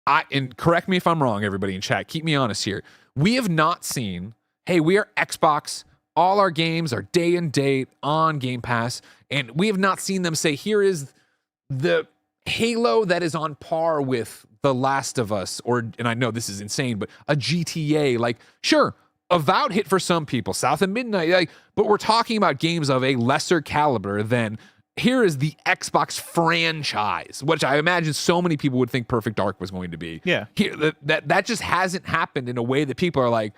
and correct me if I'm wrong, everybody in chat, keep me honest here. We have not seen, hey, we are Xbox, all our games are day and date on Game Pass, and we have not seen them say, here is the Halo that is on par with The Last of Us, and I know this is insane, but a GTA, like, sure, Avowed hit for some people, South of Midnight, like, but we're talking about games of a lesser caliber than here is the Xbox franchise, which I imagine so many people would think Perfect Dark was going to be. Yeah. Here, that just hasn't happened in a way that people are like,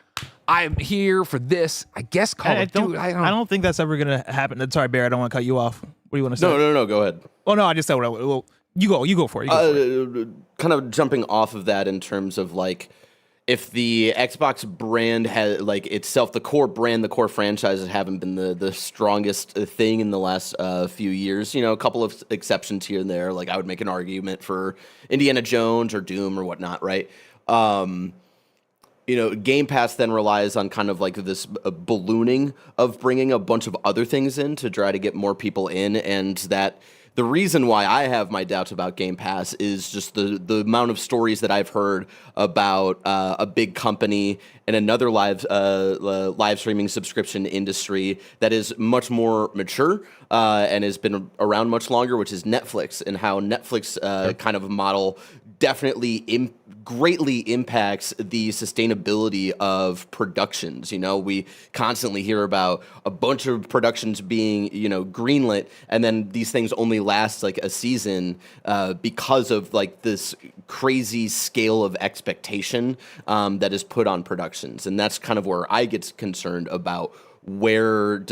I'm here for this. I guess Call of Duty. I don't think that's ever going to happen. Sorry, Bear, I don't want to cut you off. What do you want to say? No, go ahead. Oh, no, I just said what well, you go for it. Kind of jumping off of that in terms of like, if the Xbox brand has like itself, the core brand, the core franchises haven't been the strongest thing in the last few years. You know, a couple of exceptions here and there. Like I would make an argument for Indiana Jones or Doom or whatnot, right? You know, Game Pass then relies on kind of like this ballooning of bringing a bunch of other things in to try to get more people in, and that. The reason why I have my doubts about Game Pass is just the amount of stories that I've heard about a big company and another live streaming subscription industry that is much more mature and has been around much longer, which is Netflix, and how Netflix kind of model definitely greatly impacts the sustainability of productions. You know, we constantly hear about a bunch of productions being, you know, greenlit, and then these things only last like a season because of like this crazy scale of expectation that is put on productions. And that's kind of where I get concerned about what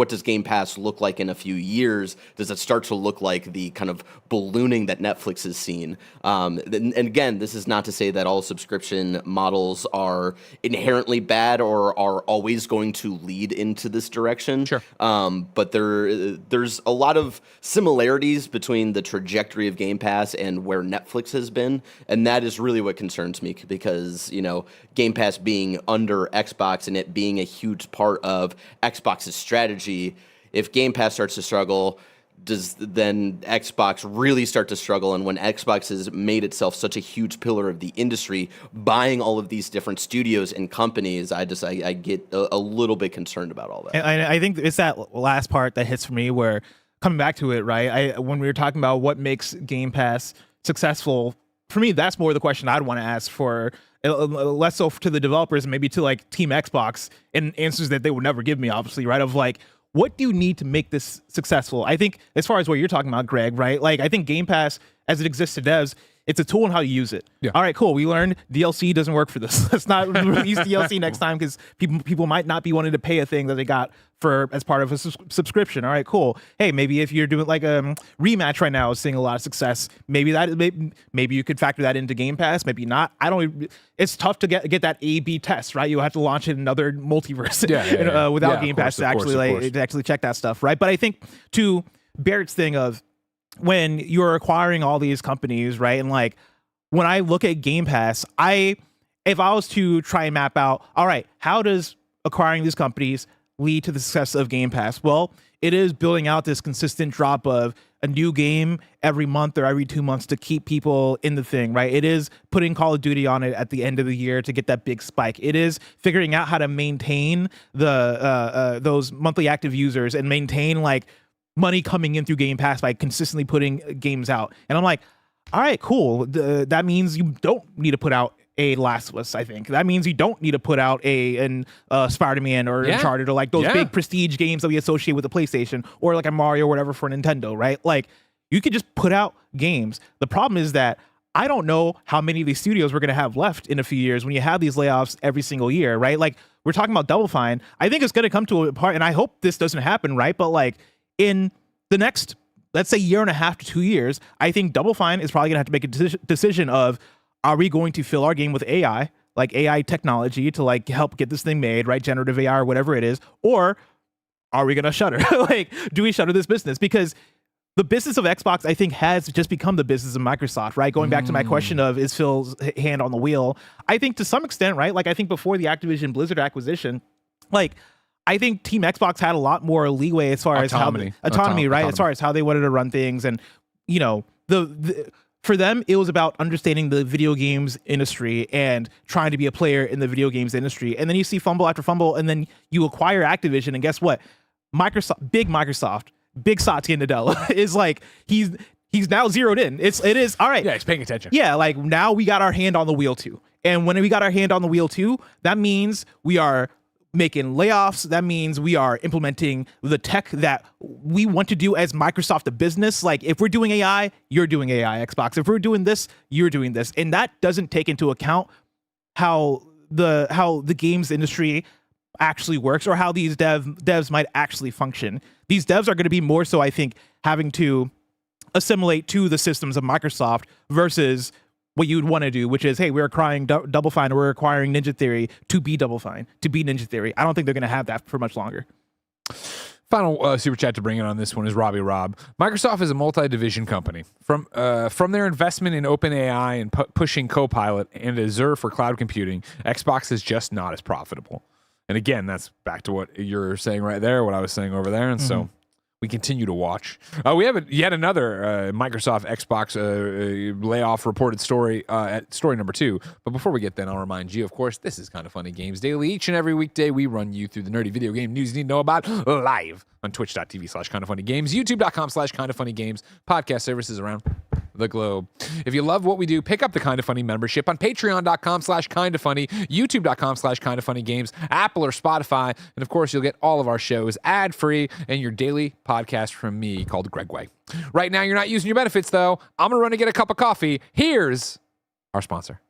does Game Pass look like in a few years? Does it start to look like the kind of ballooning that Netflix has seen? And again, this is not to say that all subscription models are inherently bad or are always going to lead into this direction. Sure. But there's a lot of similarities between the trajectory of Game Pass and where Netflix has been, and that is really what concerns me, because, you know, Game Pass being under Xbox and it being a huge part of Xbox's strategy, if Game Pass starts to struggle, does then Xbox really start to struggle? And when Xbox has made itself such a huge pillar of the industry, buying all of these different studios and companies, I get a little bit concerned about all that. And I think it's that last part that hits for me, where coming back to it, right? When we were talking about what makes Game Pass successful, for me, that's more the question I'd want to ask for. Less so to the developers and maybe to like Team Xbox, and answers that they would never give me, obviously, right? Of like, what do you need to make this successful? I think as far as what you're talking about, Greg, right? Like, I think Game Pass, as it exists to devs, it's a tool on how you use it. Yeah. All right, cool. We learned DLC doesn't work for this. Let's not release DLC next time, because people might not be wanting to pay a thing that they got for as part of a subscription. All right, cool. Hey, maybe if you're doing like a Rematch right now is seeing a lot of success, maybe you could factor that into Game Pass. Maybe not. It's tough to get that A/B test, right? You have to launch in another multiverse without Game Pass to actually check that stuff, right? But I think to Barrett's thing of, when you're acquiring all these companies, right? And like, when I look at Game Pass, if I was to try and map out, all right, how does acquiring these companies lead to the success of Game Pass? Well, it is building out this consistent drop of a new game every month or every 2 months to keep people in the thing, right? It is putting Call of Duty on it at the end of the year to get that big spike. It is figuring out how to maintain those monthly active users and maintain like money coming in through Game Pass by consistently putting games out. And I'm like, all right, cool. That means you don't need to put out a Last of Us, I think. That means you don't need to put out an Spider-Man or Uncharted or like those big prestige games that we associate with the PlayStation, or like a Mario or whatever for Nintendo, right? Like, you could just put out games. The problem is that I don't know how many of these studios we're going to have left in a few years when you have these layoffs every single year, right? Like, we're talking about Double Fine. I think it's going to come to a part, and I hope this doesn't happen, right? But like, in the next, let's say, year and a half to 2 years, I think Double Fine is probably gonna have to make a decision of, are we going to fill our game with AI, like AI technology to like help get this thing made, right? Generative AI or whatever it is, or are we gonna shutter? Like, do we shutter this business? Because the business of Xbox, I think, has just become the business of Microsoft, right? Going back to my question of, is Phil's hand on the wheel? I think to some extent, right? Like, I think before the Activision Blizzard acquisition, like, I think Team Xbox had a lot more leeway as far as autonomy, right? As far as how they wanted to run things. And, you know, for them, it was about understanding the video games industry and trying to be a player in the video games industry. And then you see fumble after fumble, and then you acquire Activision, and guess what? Microsoft, Big Satya Nadella is like, he's now zeroed in. It is all right. Yeah, he's paying attention. Yeah, like now we got our hand on the wheel too. And when we got our hand on the wheel too, that means we are making layoffs. That means we are implementing the tech that we want to do as Microsoft, the business. Like, if we're doing AI, you're doing AI, Xbox. If we're doing this, you're doing this. And that doesn't take into account how the games industry actually works, or how these devs might actually function. These devs are going to be more so, I think, having to assimilate to the systems of Microsoft versus what you'd want to do, which is, hey, we're acquiring Double Fine, or we're acquiring Ninja Theory to be Double Fine, to be Ninja Theory. I don't think they're going to have that for much longer. Final super chat to bring in on this one is Robbie Rob. Microsoft is a multi-division company. From their investment in OpenAI and pushing Copilot and Azure for cloud computing, Xbox is just not as profitable. And again, that's back to what you're saying right there, what I was saying over there. And so we continue to watch. We have yet another Microsoft Xbox layoff reported story at story number 2. But before we get there, I'll remind you, of course, this is Kind of Funny Games Daily. Each and every weekday, we run you through the nerdy video game news you need to know about live on twitch.tv/kindoffunnygames, youtube.com/kindoffunnygames, podcast services around the globe. If you love what we do, pick up the Kind of Funny membership on patreon.com/kindoffunny, youtube.com/kindoffunnygames, Apple or Spotify, and of course, you'll get all of our shows ad-free and your daily podcast from me called Gregway. Right now, you're not using your benefits, though. I'm going to run and get a cup of coffee. Here's our sponsor.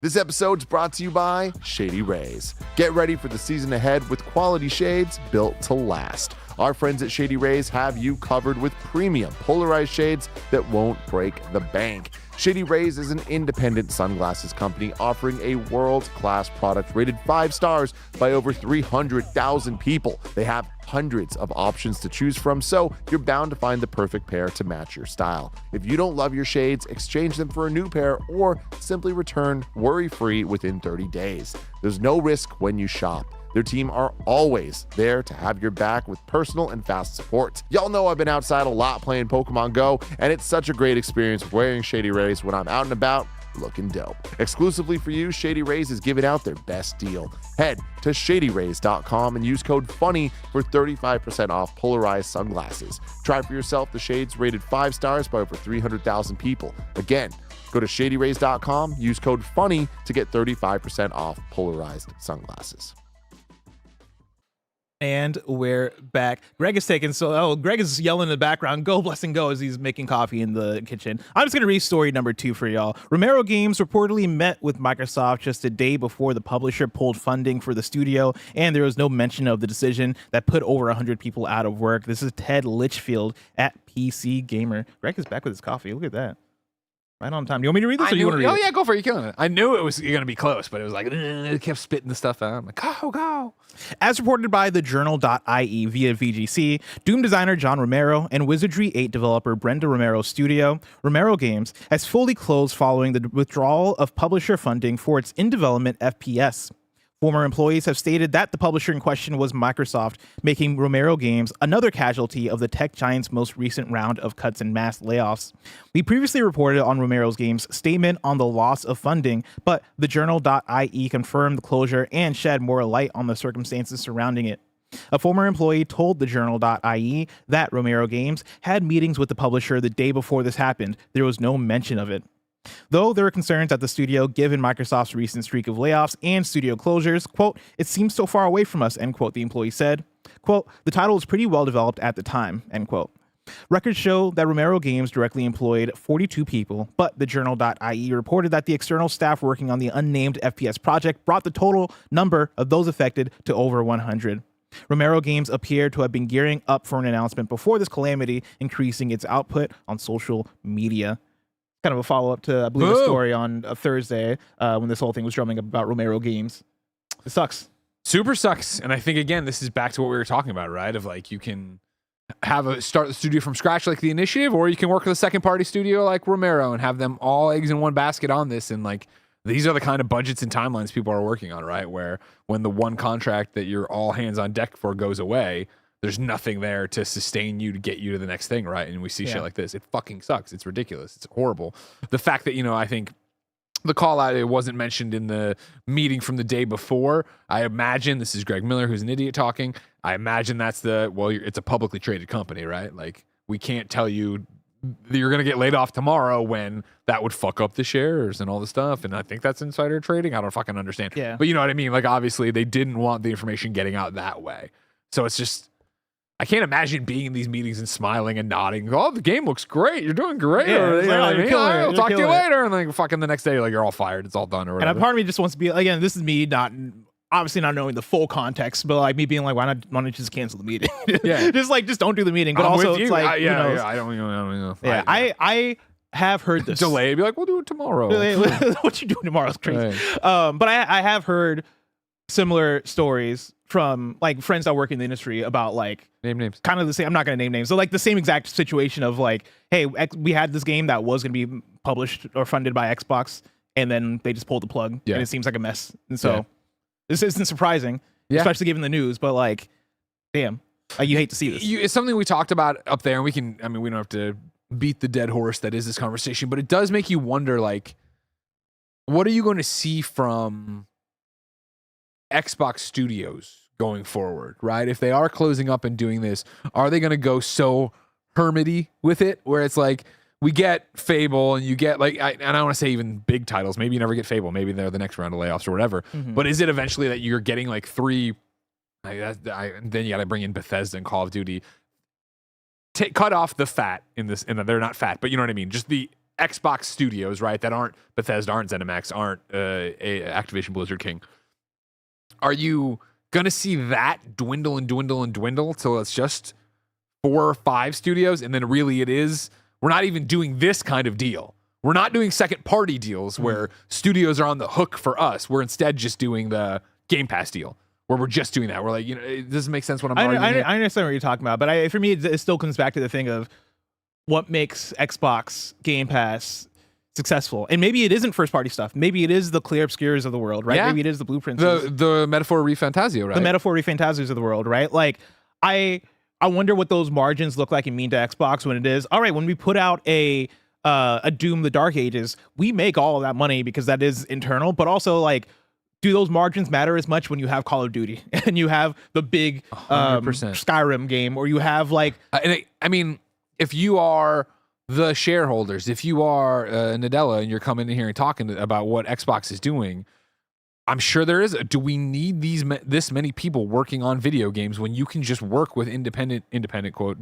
This episode's brought to you by Shady Rays. Get ready for the season ahead with quality shades built to last. Our friends at Shady Rays have you covered with premium polarized shades that won't break the bank. Shady Rays is an independent sunglasses company offering a world-class product rated 5 stars by over 300,000 people. They have hundreds of options to choose from, so you're bound to find the perfect pair to match your style. If you don't love your shades, exchange them for a new pair or simply return worry-free within 30 days. There's no risk when you shop. Their team are always there to have your back with personal and fast support. Y'all know I've been outside a lot playing Pokemon Go, and it's such a great experience wearing Shady Rays when I'm out and about looking dope. Exclusively for you, Shady Rays is giving out their best deal. Head to shadyrays.com and use code FUNNY for 35% off polarized sunglasses. Try for yourself the shades rated 5 stars by over 300,000 people. Again, go to shadyrays.com, use code FUNNY to get 35% off polarized sunglasses. And we're back. Greg is Greg is yelling in the background, go blessing go, as he's making coffee in the kitchen. I'm just going to read story number 2 for y'all. Romero Games reportedly met with Microsoft just a day before the publisher pulled funding for the studio, and there was no mention of the decision that put over 100 people out of work. This is Ted Litchfield at PC Gamer. Greg is back with his coffee. Look at that. Right on time. Do you want me to read this, or you want to read it? Oh, yeah, go for it. You're killing it. I knew it was going to be close, but it was like, it kept spitting the stuff out. I'm like, go. As reported by the journal.ie via VGC, Doom designer John Romero and Wizardry 8 developer Brenda Romero's studio, Romero Games, has fully closed following the withdrawal of publisher funding for its in-development FPS. Former employees have stated that the publisher in question was Microsoft, making Romero Games another casualty of the tech giant's most recent round of cuts and mass layoffs. We previously reported on Romero Games' statement on the loss of funding, but the journal.ie confirmed the closure and shed more light on the circumstances surrounding it. A former employee told the journal.ie that Romero Games had meetings with the publisher the day before this happened. There was no mention of it. Though there are concerns at the studio given Microsoft's recent streak of layoffs and studio closures, quote, it seems so far away from us, end quote, the employee said. Quote, the title was pretty well developed at the time, end quote. Records show that Romero Games directly employed 42 people, but the journal.ie reported that the external staff working on the unnamed FPS project brought the total number of those affected to over 100. Romero Games appeared to have been gearing up for an announcement before this calamity, increasing its output on social media. Kind of a follow-up to, I believe, a story on a Thursday when this whole thing was drumming about Romero Games. It sucks. Super sucks. And I think, again, this is back to what we were talking about, right? Of like, you can start the studio from scratch like the Initiative, or you can work with a second party studio like Romero and have them all eggs in one basket on this. And like, these are the kind of budgets and timelines people are working on, right? Where when the one contract that you're all hands on deck for goes away, there's nothing there to sustain you to get you to the next thing, right? And we see shit like this. It fucking sucks. It's ridiculous. It's horrible. The fact that, I think the call out, it wasn't mentioned in the meeting from the day before. I imagine, this is Greg Miller, who's an idiot talking. I imagine that's it's a publicly traded company, right? Like, we can't tell you that you're going to get laid off tomorrow when that would fuck up the shares and all the stuff. And I think that's insider trading. I don't fucking understand. Yeah. But you know what I mean? Like, obviously they didn't want the information getting out that way. So it's just, I can't imagine being in these meetings and smiling and nodding. Oh, the game looks great. You're doing great. Yeah, or, I'll talk to you killing it. later. And then fucking the next day, like, you're all fired. It's all done or whatever. And a part of me just wants to be, again, this is me obviously not knowing the full context, but like me being like, why don't you just cancel the meeting? Yeah. just don't do the meeting. But I'm also with it's you. like, I don't know. Yeah, I have heard this. Delay. Be like, we'll do it tomorrow. What you doing tomorrow is crazy. Right. But I have heard similar stories from like friends that work in the industry about like Name names. kind of the same. I'm not going to name names. So like the same exact situation of like, hey, we had this game that was going to be published or funded by Xbox, and then they just pulled the plug, and it seems like a mess. And so this isn't surprising, especially given the news. But like, damn, you hate to see this. It's something we talked about up there, and we don't have to beat the dead horse that is this conversation, but it does make you wonder, like, what are you going to see from Xbox Studios going forward, right? If they are closing up and doing this, are they going to go so hermity with it where it's like, we get Fable and you get like, and I don't want to say even big titles, maybe you never get Fable, maybe they're the next round of layoffs or whatever, but is it eventually that you're getting like then you got to bring in Bethesda and Call of Duty, cut off the fat in this, and they're not fat, but you know what I mean, just the Xbox Studios, right, that aren't Bethesda, aren't ZeniMax, aren't Activision Blizzard King. Are you going to see that dwindle and dwindle and dwindle till it's just 4 or 5 studios? And then really we're not even doing this kind of deal. We're not doing second party deals where studios are on the hook for us. We're instead just doing the Game Pass deal where we're just doing that. We're like, it doesn't make sense what I'm arguing. I understand what you're talking about, but for me, it still comes back to the thing of what makes Xbox Game Pass successful. And maybe it isn't first party stuff. Maybe it is the Clear Obscures of the world, right? Yeah. Maybe it is the Blueprints. The Metaphor Refantasio, right? The Metaphor Refantasio of the world, right? Like, I wonder what those margins look like and mean to Xbox when it is, all right, when we put out a Doom the Dark Ages, we make all of that money because that is internal, but also like, do those margins matter as much when you have Call of Duty and you have the big Skyrim game, or you have like... I mean, if you are the shareholders, if you are Nadella and you're coming in here and talking about what Xbox is doing, I'm sure there is. Do we need this many people working on video games when you can just work with independent quote,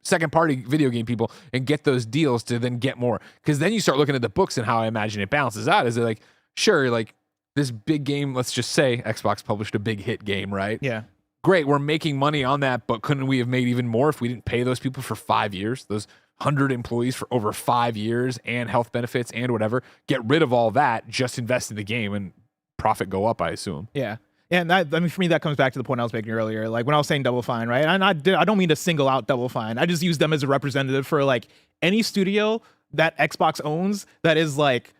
second party video game people and get those deals to then get more? Because then you start looking at the books and how I imagine it balances out. Is it like, sure, like this big game, let's just say Xbox published a big hit game, right? Yeah. Great, we're making money on that, but couldn't we have made even more if we didn't pay those people for 5 years? Those 100 employees for over 5 years and health benefits and whatever. Get rid of all that, just invest in the game and profit go up, I assume. Yeah. And for me, that comes back to the point I was making earlier. Like when I was saying Double Fine, right? And I don't mean to single out Double Fine. I just use them as a representative for like any studio that Xbox owns that is like,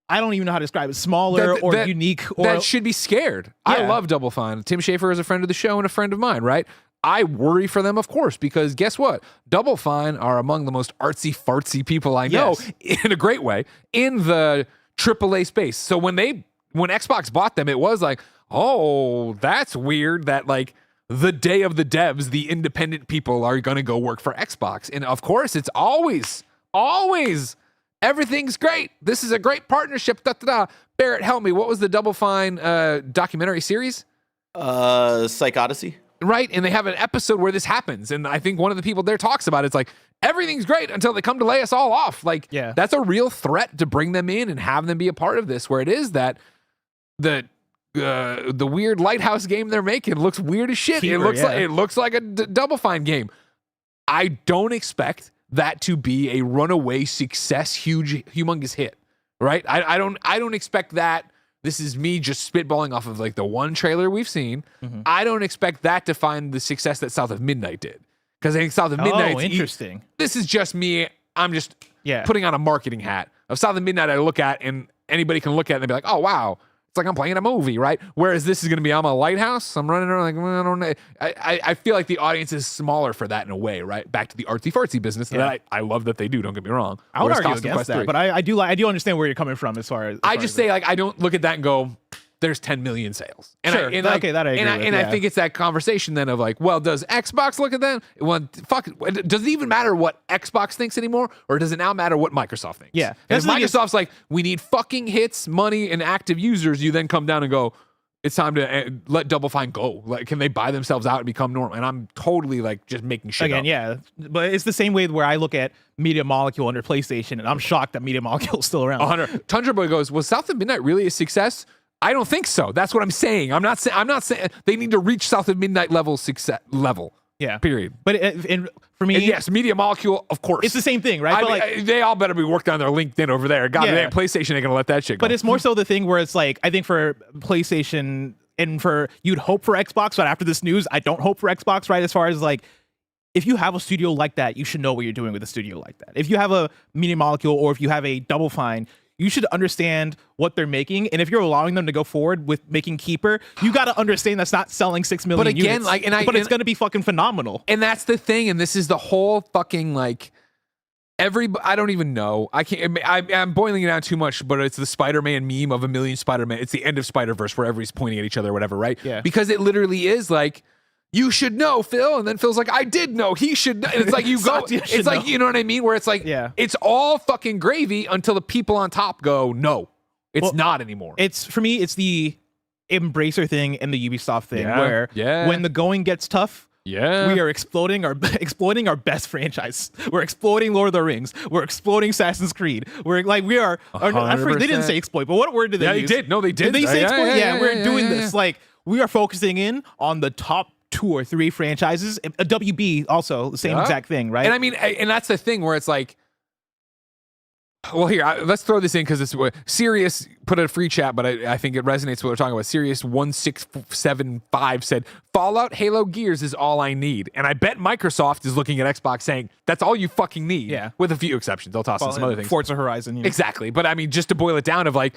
I don't even know how to describe it, smaller or unique. Or that should be scared. Yeah. I love Double Fine. Tim Schafer is a friend of the show and a friend of mine, right? I worry for them, of course, because guess what? Double Fine are among the most artsy-fartsy people I know, in a great way, in the AAA space. So when Xbox bought them, it was like, oh, that's weird that like the day of the devs, the independent people are going to go work for Xbox. And of course, it's always everything's great. This is a great partnership. Barrett, help me. What was the Double Fine documentary series? Psych Odyssey. Right, and they have an episode where this happens, and I think one of the people there talks about it's like everything's great until they come to lay us all off. Like, that's a real threat to bring them in and have them be a part of this. Where it is that the weird Lighthouse game they're making looks weird as shit. It looks like a Double Fine game. I don't expect that to be a runaway success, humongous hit. Right? I don't expect that. This is me just spitballing off of like the one trailer we've seen. Mm-hmm. I don't expect that to find the success that South of Midnight did. Because I think South of Midnight. Interesting. This is just me. I'm just Yeah. putting on a marketing hat. Of South of Midnight, I look at, and anybody can look at it and be like, oh, wow. It's like I'm playing a movie, right? Whereas this is going to be, I'm a lighthouse. I'm running around like, well, I don't know. I feel like the audience is smaller for that in a way, right? Back to the artsy-fartsy business that I love that they do. Don't get me wrong. I would Whereas argue Costume against Quest that, 3. but I do understand where you're coming from as far as I just say, like, I don't look at that and go, there's 10 million sales. And Sure. I agree with, I think it's that conversation then of like, well, does Xbox look at that? Well, fuck, does it even matter what Xbox thinks anymore? Or does it now matter what Microsoft thinks? Yeah. And if Microsoft's like, we need fucking hits, money, and active users, you then come down and go, it's time to let Double Fine go. Like, can they buy themselves out and become normal? And I'm totally like just making shit again, up. yeah. But it's the same way where I look at Media Molecule under PlayStation, and I'm shocked that Media Molecule is still around. 100. Tundra Boy goes, was South of Midnight really a success? I don't think so. That's what I'm saying. I'm not saying they need to reach South of Midnight level success level. Yeah. Period. But for me, And yes, Media Molecule, of course. it's the same thing, right? I But mean, like, they all better be working on their LinkedIn over there. God, Yeah. damn, PlayStation ain't gonna let that shit go. but it's more so the thing where it's like, I think for PlayStation and for, you'd hope for Xbox, but after this news, I don't hope for Xbox, right? As far as like, if you have a studio like that, you should know what you're doing with a studio like that. If you have a Media Molecule or if you have a Double Fine, you should understand what they're making. And if you're allowing them to go forward with making Keeper, you got to understand that's not selling 6 million But again, units. like, but it's going to be fucking phenomenal. And that's the thing, and this is the whole fucking like I don't even know. I'm boiling it down too much, but it's the Spider-Man meme of a million Spider-Man. It's the end of Spider-Verse where everybody's pointing at each other or whatever, right? Yeah. Because it literally is like, you should know, Phil. And then Phil's like, I did know. He should know. And it's like, you go, Satya should it's like, know. you know what I mean? Where it's like, Yeah. it's all fucking gravy until the people on top go, no, it's not anymore. It's for me, it's the Embracer thing and the Ubisoft thing where when the going gets tough, we are exploiting our best franchise. We're exploiting Lord of the Rings. We're exploiting Assassin's Creed. We're like they didn't say exploit, but what word did they use? They did. No, they did. Did they say exploit? Yeah, we're doing yeah. this. Like we are focusing in on the top 2 or 3 franchises. A WB also the same exact thing, right? And I mean, and that's the thing where it's like, well, here, let's throw this in because it's Sirius put a free chat, but I think it resonates with what we're talking about. Sirius 1675 said, Fallout, Halo, Gears is all I need. And I bet Microsoft is looking at Xbox saying, that's all you fucking need. Yeah. With a few exceptions. They'll toss in some other things. Forza Horizon. You know? Exactly. But I mean, just to boil it down of like,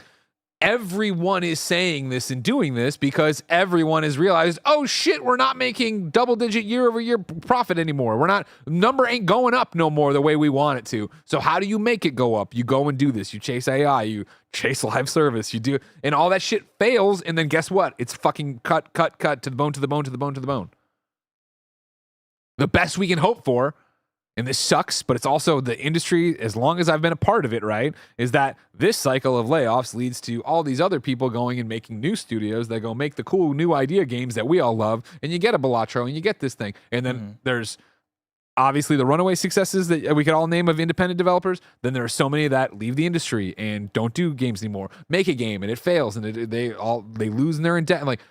everyone is saying this and doing this because everyone has realized, oh shit, we're not making double-digit year-over-year profit anymore. Number ain't going up no more the way we want it to. So how do you make it go up? You go and do this. You chase AI. You chase live service. You do, and all that shit fails. And then guess what? It's fucking cut to the bone, to the bone, to the bone, to the bone. The best we can hope for, and this sucks, but it's also the industry, as long as I've been a part of it, right, is that this cycle of layoffs leads to all these other people going and making new studios that go make the cool new idea games that we all love, and you get a Balatro, and you get this thing. And then there's obviously the runaway successes that we could all name of independent developers. Then there are so many that leave the industry and don't do games anymore, make a game, and it fails, and they lose and they're in debt. And like,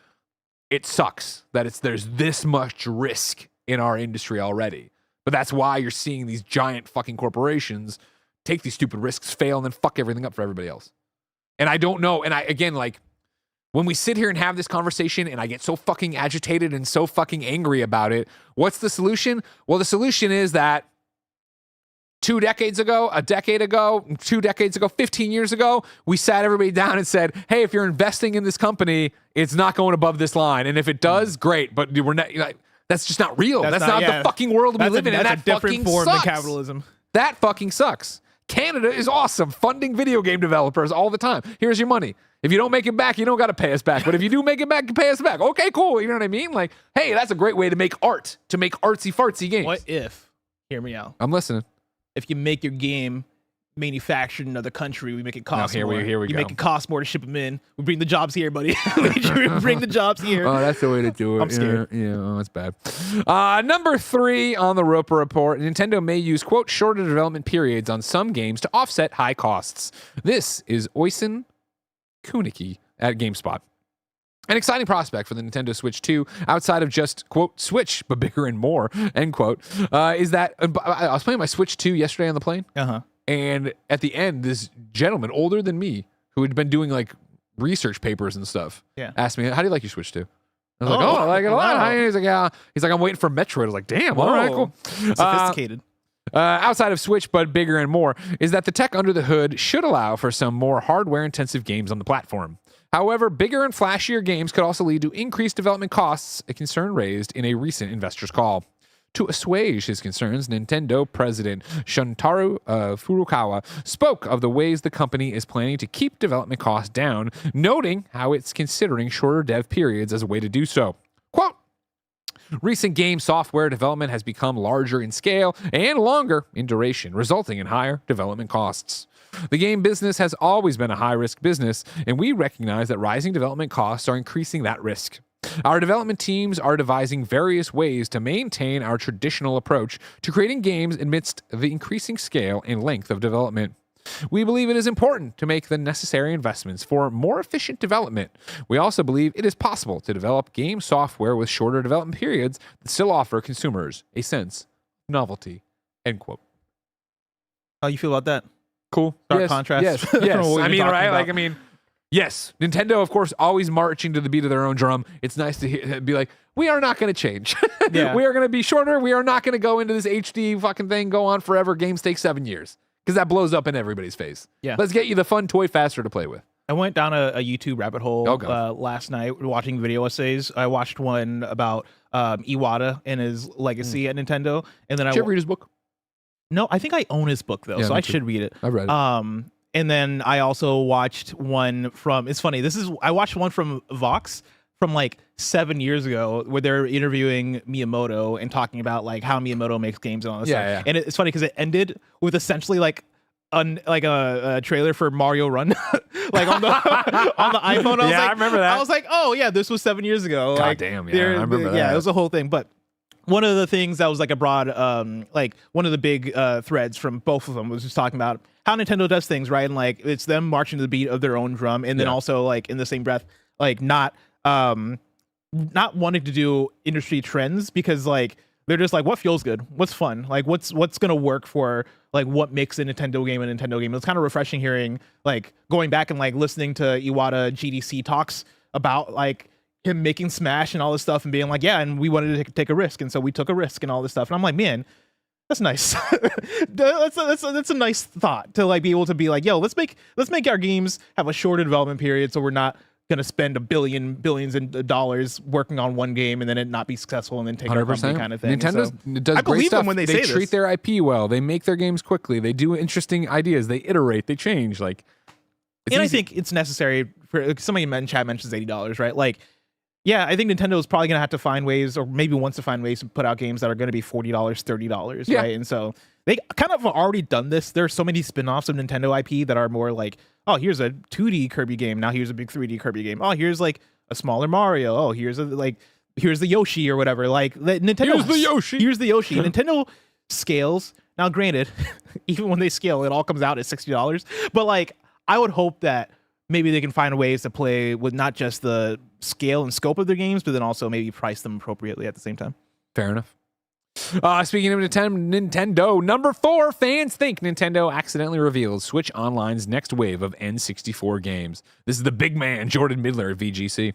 it sucks that there's this much risk in our industry already. But that's why you're seeing these giant fucking corporations take these stupid risks, fail, and then fuck everything up for everybody else. And I don't know. And again, like, when we sit here and have this conversation and I get so fucking agitated and so fucking angry about it, what's the solution? Well, the solution is that 2 decades ago, a decade ago, 2 decades ago, 15 years ago, we sat everybody down and said, hey, if you're investing in this company, it's not going above this line. And if it does, great. But we're not, like, that's just not real. That's not the fucking world we live in. And that a different fucking form sucks. than capitalism. That fucking sucks. Canada is awesome, funding video game developers all the time. Here's your money. If you don't make it back, you don't got to pay us back. But if you do make it back, you pay us back. Okay, cool. You know what I mean? Like, hey, that's a great way to make art, to make artsy-fartsy games. What if, hear me out, I'm listening. if you make your game manufactured in another country, we make it cost here more. we you go. make it cost more to ship them in. We bring the jobs here, buddy. we bring the jobs here. Oh, that's the way to do it. I'm scared. Yeah, oh, that's bad. Number 3 on the Roper Report, Nintendo may use, quote, shorter development periods on some games to offset high costs. This is Oysen Kunicki at GameSpot. An exciting prospect for the Nintendo Switch 2, outside of just, quote, Switch, but bigger and more, end quote, is that I was playing my Switch 2 yesterday on the plane. Uh-huh. And at the end, this gentleman, older than me, who had been doing like research papers and stuff, asked me, how do you like your Switch 2? I was like, I like it a lot. Wow. He's like, yeah. He's like, I'm waiting for Metroid. I was like, damn, all right, cool. Sophisticated. Outside of Switch, but bigger and more, is that the tech under the hood should allow for some more hardware-intensive games on the platform. However, bigger and flashier games could also lead to increased development costs, a concern raised in a recent investor's call. To assuage his concerns, Nintendo president Shuntaro Furukawa spoke of the ways the company is planning to keep development costs down, noting how it's considering shorter dev periods as a way to do so. Quote, recent game software development has become larger in scale and longer in duration, resulting in higher development costs. The game business has always been a high-risk business, and we recognize that rising development costs are increasing that risk. Our development teams are devising various ways to maintain our traditional approach to creating games amidst the increasing scale and length of development. We believe it is important to make the necessary investments for more efficient development. We also believe it is possible to develop game software with shorter development periods that still offer consumers a sense of novelty. End quote. How you feel about that? Cool. Stark contrast. Yes. from Yes. what we've I been mean, talking right? about. Like, I mean, yes. Nintendo, of course, always marching to the beat of their own drum. It's nice to be like, we are not going to change. Yeah. We are going to be shorter. We are not going to go into this HD fucking thing, go on forever. Games take 7 years because that blows up in everybody's face. Yeah. Let's get you the fun toy faster to play with. I went down a YouTube rabbit hole God. last night watching video essays. I watched one about Iwata and his legacy at Nintendo, and then Did you ever read his book? No, I think I own his book though, Yeah, so me I too. should read it. I've read it. And then I also watched one from. It's funny. I watched one from Vox from like 7 years ago, where they're interviewing Miyamoto and talking about like how Miyamoto makes games and all this Yeah, stuff. yeah. And it's funny because it ended with essentially like a trailer for Mario Run, like on the iPhone. I remember that. I was like, oh yeah, this was 7 years ago. God like, damn, yeah, I remember Yeah, that. it was a whole thing, but. One of the things that was like a broad, like one of the big threads from both of them was just talking about how Nintendo does things, right? And like it's them marching to the beat of their own drum, and then Yeah. also like in the same breath, like not wanting to do industry trends because like they're just like what feels good, what's fun, like what's gonna work for like what makes a Nintendo game a Nintendo game. It's kind of refreshing hearing like going back and like listening to Iwata GDC talks about like him making Smash and all this stuff and being like, yeah, and we wanted to take a risk, and so we took a risk and all this stuff. And I'm like, man, that's nice. that's a nice thought to like be able to be like, yo, let's make our games have a shorter development period, so we're not gonna spend billions of dollars working on one game and then it not be successful and then take our company kind of thing. Nintendo So, does I great believe stuff. them when they say treat this. their IP well. They make their games quickly. They do interesting ideas. They iterate. They change. Like, it's and I easy. think it's necessary for like, somebody in chat mentions $80, right? Like, yeah, I think Nintendo is probably gonna have to find ways, or maybe wants to find ways to put out games that are gonna be $40, $30, Yeah. right? And so they kind of already done this. There's so many spin-offs of Nintendo IP that are more like, oh, here's a 2D Kirby game, now here's a big 3D Kirby game. Oh, here's like a smaller Mario. Oh, here's the Yoshi or whatever. Like Nintendo. Here's the Yoshi. Here's the Yoshi. Nintendo scales. Now, granted, even when they scale, it all comes out at $60. But like, I would hope that maybe they can find ways to play with not just the scale and scope of their games, but then also maybe price them appropriately at the same time. Fair enough. Speaking of Nintendo, number 4, fans think Nintendo accidentally reveals Switch Online's next wave of N64 games. This is the big man, Jordan Midler of VGC.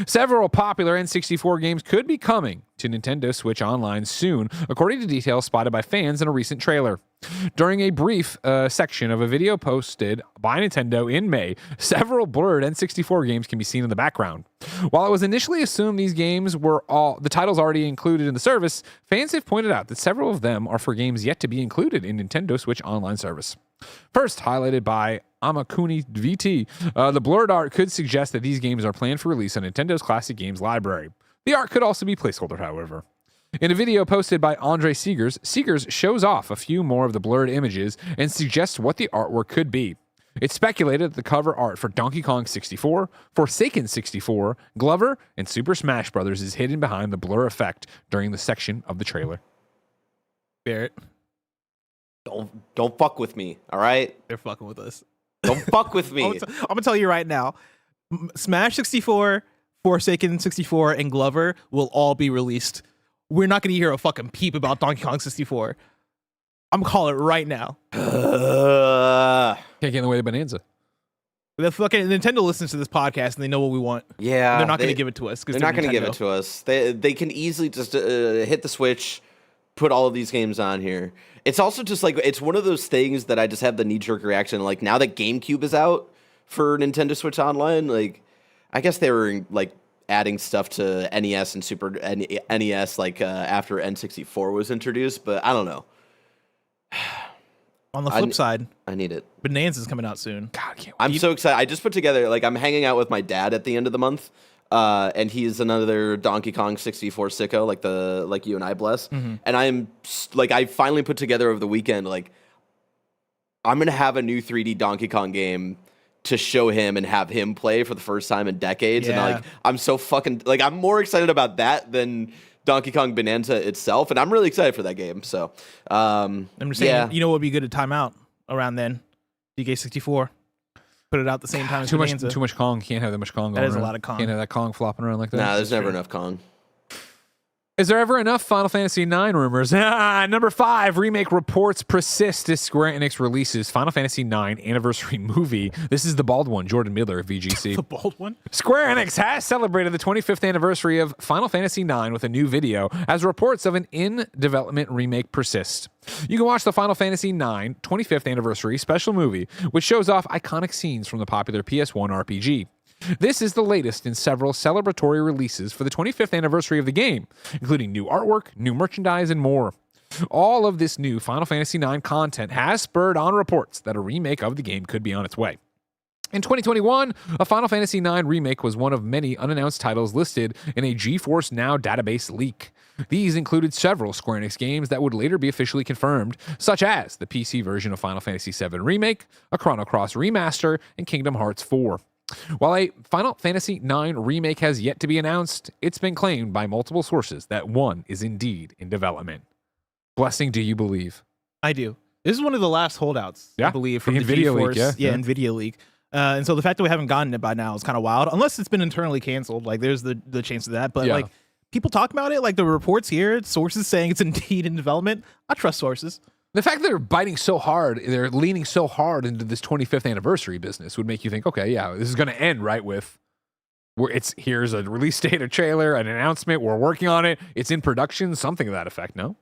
Several popular N64 games could be coming to Nintendo Switch Online soon, according to details spotted by fans in a recent trailer. During a brief section of a video posted by Nintendo in May, several blurred N64 games can be seen in the background. While it was initially assumed these games were all the titles already included in the service, fans have pointed out that several of them are for games yet to be included in Nintendo Switch Online service. First, highlighted by Amakuni VT, the blurred art could suggest that these games are planned for release on Nintendo's Classic Games library. The art could also be placeholder, however. In a video posted by Andre Seegers shows off a few more of the blurred images and suggests what the artwork could be. It's speculated that the cover art for Donkey Kong 64, Forsaken 64, Glover, and Super Smash Bros. Is hidden behind the blur effect during the section of the trailer. Barrett, Don't fuck with me, all right? they're fucking with us. Don't fuck with me. I'm gonna tell you right now, Smash 64, Forsaken 64, and Glover will all be released. We're not gonna hear a fucking peep about Donkey Kong 64. I'm gonna call it right now. Can't get in the way of Bonanza. The fucking Nintendo listens to this podcast and they know what we want. Yeah, they're not going to give it to us. They're not going to give it to us. They can easily just hit the switch, put all of these games on here. It's also just like, it's one of those things that I just have the knee-jerk reaction. Like, now that GameCube is out for Nintendo Switch Online, like, I guess they were like adding stuff to NES and Super NES like after N64 was introduced, but I don't know. On the flip side, I need it. Bonanza's coming out soon. God, I can't wait. I'm so excited. I just put together, like, I'm hanging out with my dad at the end of the month, and he's another Donkey Kong 64 sicko, like you and I bless. Mm-hmm. And I'm like, I finally put together over the weekend, like, I'm gonna have a new 3D Donkey Kong game to show him and have him play for the first time in decades. Yeah. And like, I'm so fucking like, I'm more excited about that than Donkey Kong Bonanza itself, and I'm really excited for that game. So, I'm just saying, you know what would be good to time out around then? DK64. Put it out the same time as Bonanza. Too much Kong. Can't have that much Kong going That is around. a lot of Kong. Can't have that Kong flopping around like that. Nah, there's never enough Kong. Is there ever enough Final Fantasy IX rumors? Number 5, remake reports persist as Square Enix releases Final Fantasy IX anniversary movie. This is the bald one, Jordan Miller of VGC. The bald one? Square Enix has celebrated the 25th anniversary of Final Fantasy IX with a new video as reports of an in-development remake persist. You can watch the Final Fantasy IX 25th anniversary special movie, which shows off iconic scenes from the popular PS1 RPG. This is the latest in several celebratory releases for the 25th anniversary of the game, including new artwork, new merchandise, and more. All of this new Final Fantasy IX content has spurred on reports that a remake of the game could be on its way. In 2021, a Final Fantasy IX remake was one of many unannounced titles listed in a GeForce Now database leak. These included several Square Enix games that would later be officially confirmed, such as the PC version of Final Fantasy VII Remake, a Chrono Cross remaster, and Kingdom Hearts 4. While a Final Fantasy IX remake has yet to be announced, it's been claimed by multiple sources that one is indeed in development. Blessing, do you believe? I do. This is one of the last holdouts, I believe, from the NVIDIA GeForce. leak, yeah. NVIDIA leak. And so the fact that we haven't gotten it by now is kind of wild, unless it's been internally canceled. Like, there's the chance of that. But, like, people talk about it, like the reports here, sources saying it's indeed in development. I trust sources. The fact that they're biting so hard, they're leaning so hard into this 25th anniversary business would make you think, okay, yeah, this is going to end right with here's a release date, a trailer, an announcement, we're working on it, it's in production, something to that effect, no?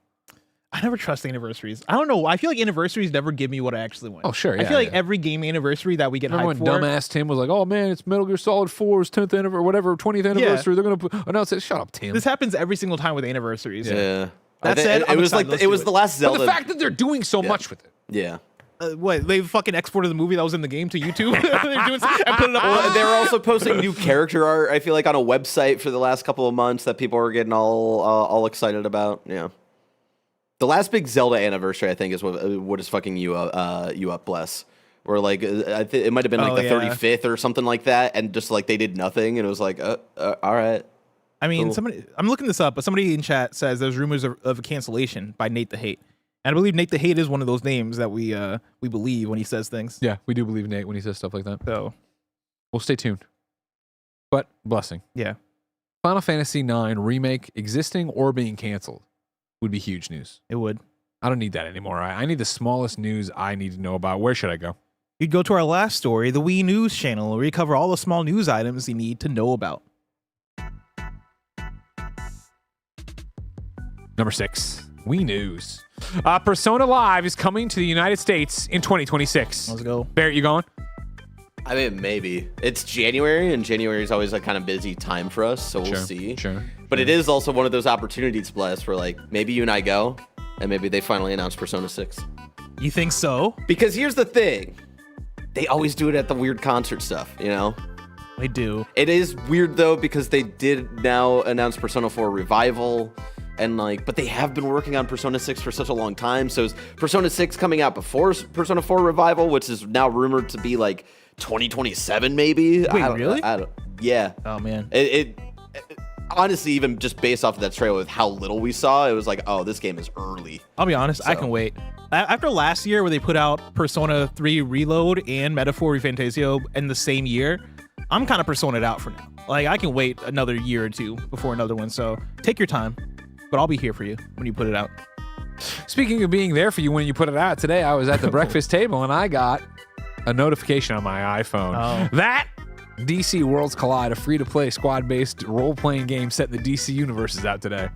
I never trust anniversaries. I don't know. I feel like anniversaries never give me what I actually want. Oh, sure. I feel like every game anniversary that we get Remember hyped when for. dumbass Tim was like, oh man, it's Metal Gear Solid 4's 10th anniversary, whatever, 20th anniversary. They're going to announce it. Shut up, Tim. This happens every single time with anniversaries. Yeah. That said, it was like it was the last Zelda. But the fact that they're doing so much with it. Yeah. What, they fucking exported the movie that was in the game to YouTube? They're doing and put it up. Well, they were also posting new character art, I feel like, on a website for the last couple of months that people were getting all excited about. Yeah. The last big Zelda anniversary, I think, is what is fucking you up, bless. Or like, it might have been like the 35th or something like that, and just like they did nothing, and it was like, all right. I mean, I'm looking this up, but somebody in chat says there's rumors of a cancellation by Nate the Hate. And I believe Nate the Hate is one of those names that we believe when he says things. Yeah, we do believe Nate when he says stuff like that. So we'll stay tuned. But blessing. Yeah. Final Fantasy IX remake, existing or being canceled, would be huge news. It would. I don't need that anymore. I need the smallest news I need to know about. Where should I go? You'd go to our last story, the Wii News channel, where we cover all the small news items you need to know about. Number 6, Wii News. Persona Live is coming to the United States in 2026. Let's go. Barrett, you going? I mean, maybe. It's January, and January is always a kind of busy time for us, so we'll see. Sure. But it is also one of those opportunities, Bless, where like maybe you and I go, and maybe they finally announce Persona 6. You think so? Because here's the thing. They always do it at the weird concert stuff, you know? They do. It is weird, though, because they did now announce Persona 4 Revival, and like, but they have been working on Persona 6 for such a long time, so is Persona 6 coming out before Persona 4 Revival, which is now rumored to be like 2027 maybe? Wait, really? Yeah. Oh, man. It honestly, even just based off of that trailer with how little we saw, it was like, oh, this game is early. I'll be honest, I can wait. After last year where they put out Persona 3 Reload and Metaphor Refantasio in the same year, I'm kind of Persona'd out for now. Like, I can wait another year or two before another one, so take your time. But I'll be here for you when you put it out. Speaking of being there for you when you put it out, today I was at the breakfast table and I got a notification on my iPhone. That DC Worlds Collide, a free-to-play squad-based role-playing game set in the DC universe, is out today.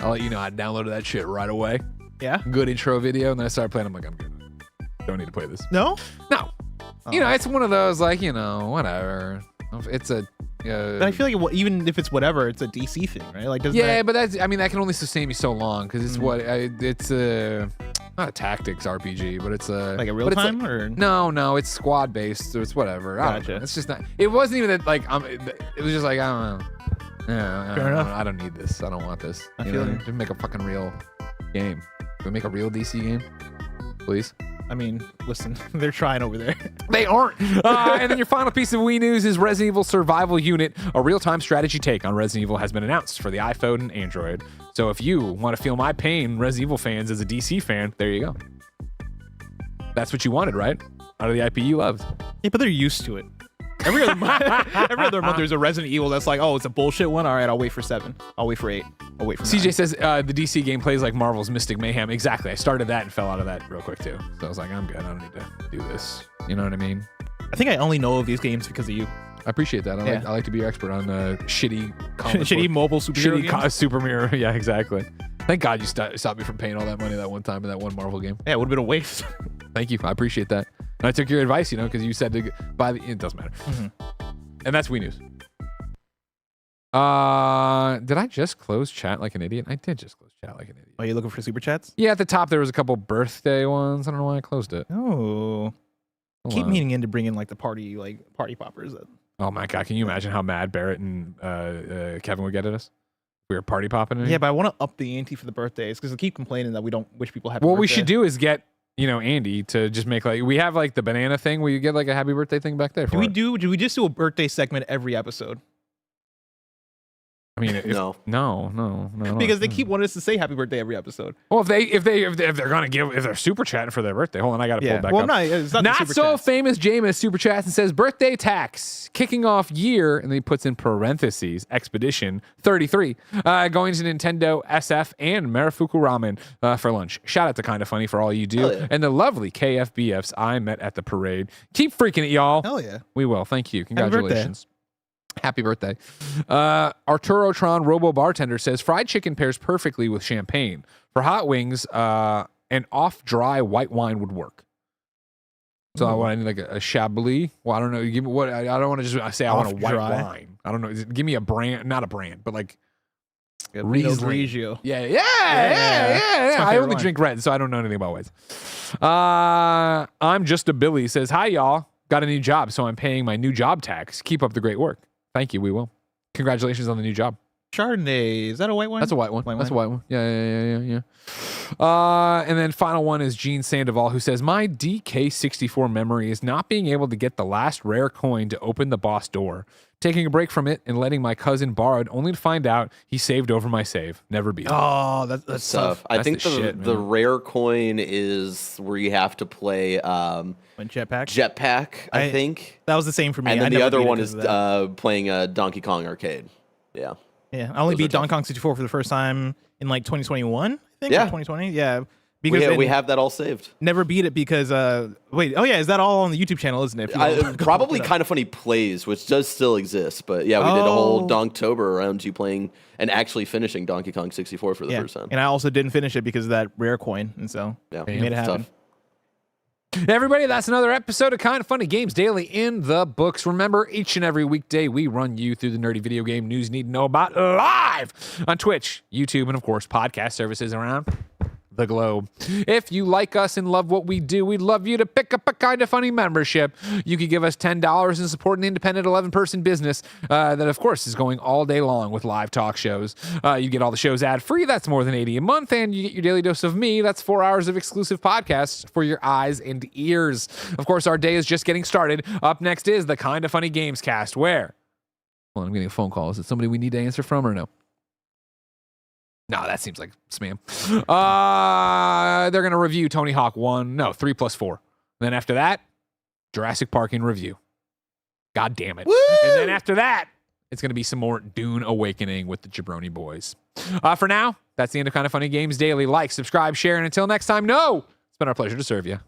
I'll let you know I downloaded that shit right away. Yeah? Good intro video, and then I started playing. I'm like, I'm good. Don't need to play this. No? No. You know, it's one of those, like, you know, whatever. It's a... But I feel like even if it's whatever, it's a DC thing, right? Like, but that's, I mean, that can only sustain me so long because it's it's not a tactics RPG, but it's a like a real time or no, it's squad based, so it's whatever. Gotcha. It's just not. It wasn't even that like it was just like I don't know. Yeah, Fair enough. I don't need this. I don't want this. I feel you. Just make a fucking real game. Can we make a real DC game, please? I mean, listen, they're trying over there. They aren't. And then your final piece of Wii news is Resident Evil Survival Unit, a real-time strategy take on Resident Evil, has been announced for the iPhone and Android. So if you want to feel my pain, Resident Evil fans, as a DC fan, there you go. That's what you wanted, right? Out of the IP you loved. Yeah, but they're used to it. Every other month there's a Resident Evil that's like, oh, it's a bullshit one. All right, I'll wait for 7. I'll wait for 8. I'll wait for 9. CJ says the DC game plays like Marvel's Mystic Mayhem. Exactly. I started that and fell out of that real quick too. So I was like, I'm good. I don't need to do this. You know what I mean? I think I only know of these games because of you. I appreciate that. I like to be your expert on shitty mobile superhero games. Super Mirror. Yeah, exactly. Thank God you stopped me from paying all that money that one time in that one Marvel game. Yeah, it would have been a waste. Thank you. I appreciate that. And I took your advice, because you said to buy the... It doesn't matter. Mm-hmm. And that's Wii News. Did I just close chat like an idiot? I did just close chat like an idiot. Are you looking for super chats? Yeah, at the top there was a couple birthday ones. I don't know why I closed it. Oh. Keep meaning in to bring in like the party poppers. Oh my God, can you imagine how mad Barrett and Kevin would get at us? We were party popping. Yeah, but I want to up the ante for the birthdays because they keep complaining that we don't wish people happy birthday. What we should do is get Andy to just make we have like the banana thing where you get like a happy birthday thing back there. Do we just do a birthday segment every episode? I mean, no. Because they keep wanting us to say happy birthday every episode. Well, if they're super chatting for their birthday, hold on, I got to pull it back up. No, it's not so chats. Famous Jameis super chats and says birthday tax kicking off year, and then he puts in parentheses Expedition 33 going to Nintendo SF and Marafuku Ramen for lunch. Shout out to Kinda Funny for all you do, and the lovely KFBFs I met at the parade. Keep freaking it, y'all. Hell yeah, we will. Thank you. Congratulations. Happy birthday. Arturo Tron Robo Bartender says fried chicken pairs perfectly with champagne. For hot wings, an off-dry white wine would work. So I need like a Chablis. Well, I don't know. Give me what I don't want to just say I want a white wine. I don't know. Give me a brand, not a brand, but like Riesling. Yeah. I only drink red, so I don't know anything about whites. I'm just a Billy says, hi y'all. Got a new job, so I'm paying my new job tax. Keep up the great work. Thank you. We will. Congratulations on the new job. Chardonnay. Is that a white one? That's a white one. That's a white one. Yeah. And then final one is Gene Sandoval, who says, my DK64 memory is not being able to get the last rare coin to open the boss door. Taking a break from it and letting my cousin borrow it only to find out he saved over my save. Never beat it. Oh, that's tough. I think the rare coin is where you have to play Jetpack, I think. That was the same for me. And then the other one is playing Donkey Kong Arcade. Yeah. Yeah. I only beat Donkey Kong 64 for the first time in like 2021, I think. Yeah. Or 2020. Yeah. Because we have that all saved. Never beat it because is that all on the YouTube channel, isn't it? Probably Kinda Funny Plays, which does still exist, but yeah, we did a whole Donktober around you playing and actually finishing Donkey Kong 64 for the first time. And I also didn't finish it because of that rare coin, and so we made it happen. Everybody, that's another episode of Kinda Funny Games Daily in the books. Remember, each and every weekday, we run you through the nerdy video game news you need to know about live on Twitch, YouTube, and of course, podcast services around the globe. If you like us and love what we do, we'd love you to pick up a Kinda Funny membership. You could give us $10 and support an independent 11-person business that, of course, is going all day long with live talk shows. You get all the shows ad-free. That's more than $80 a month. And you get your daily dose of me. That's 4 hours of exclusive podcasts for your eyes and ears. Of course, our day is just getting started. Up next is the Kinda Funny Gamescast, where... Hold on, I'm getting a phone call. Is it somebody we need to answer from or no? No, that seems like spam. They're going to review Tony Hawk 3+4. And then after that, Jurassic Park in review. God damn it. Woo! And then after that, it's going to be some more Dune Awakening with the Jabroni Boys. For now, that's the end of Kinda Funny Games Daily. Like, subscribe, share, and until next time, it's been our pleasure to serve you.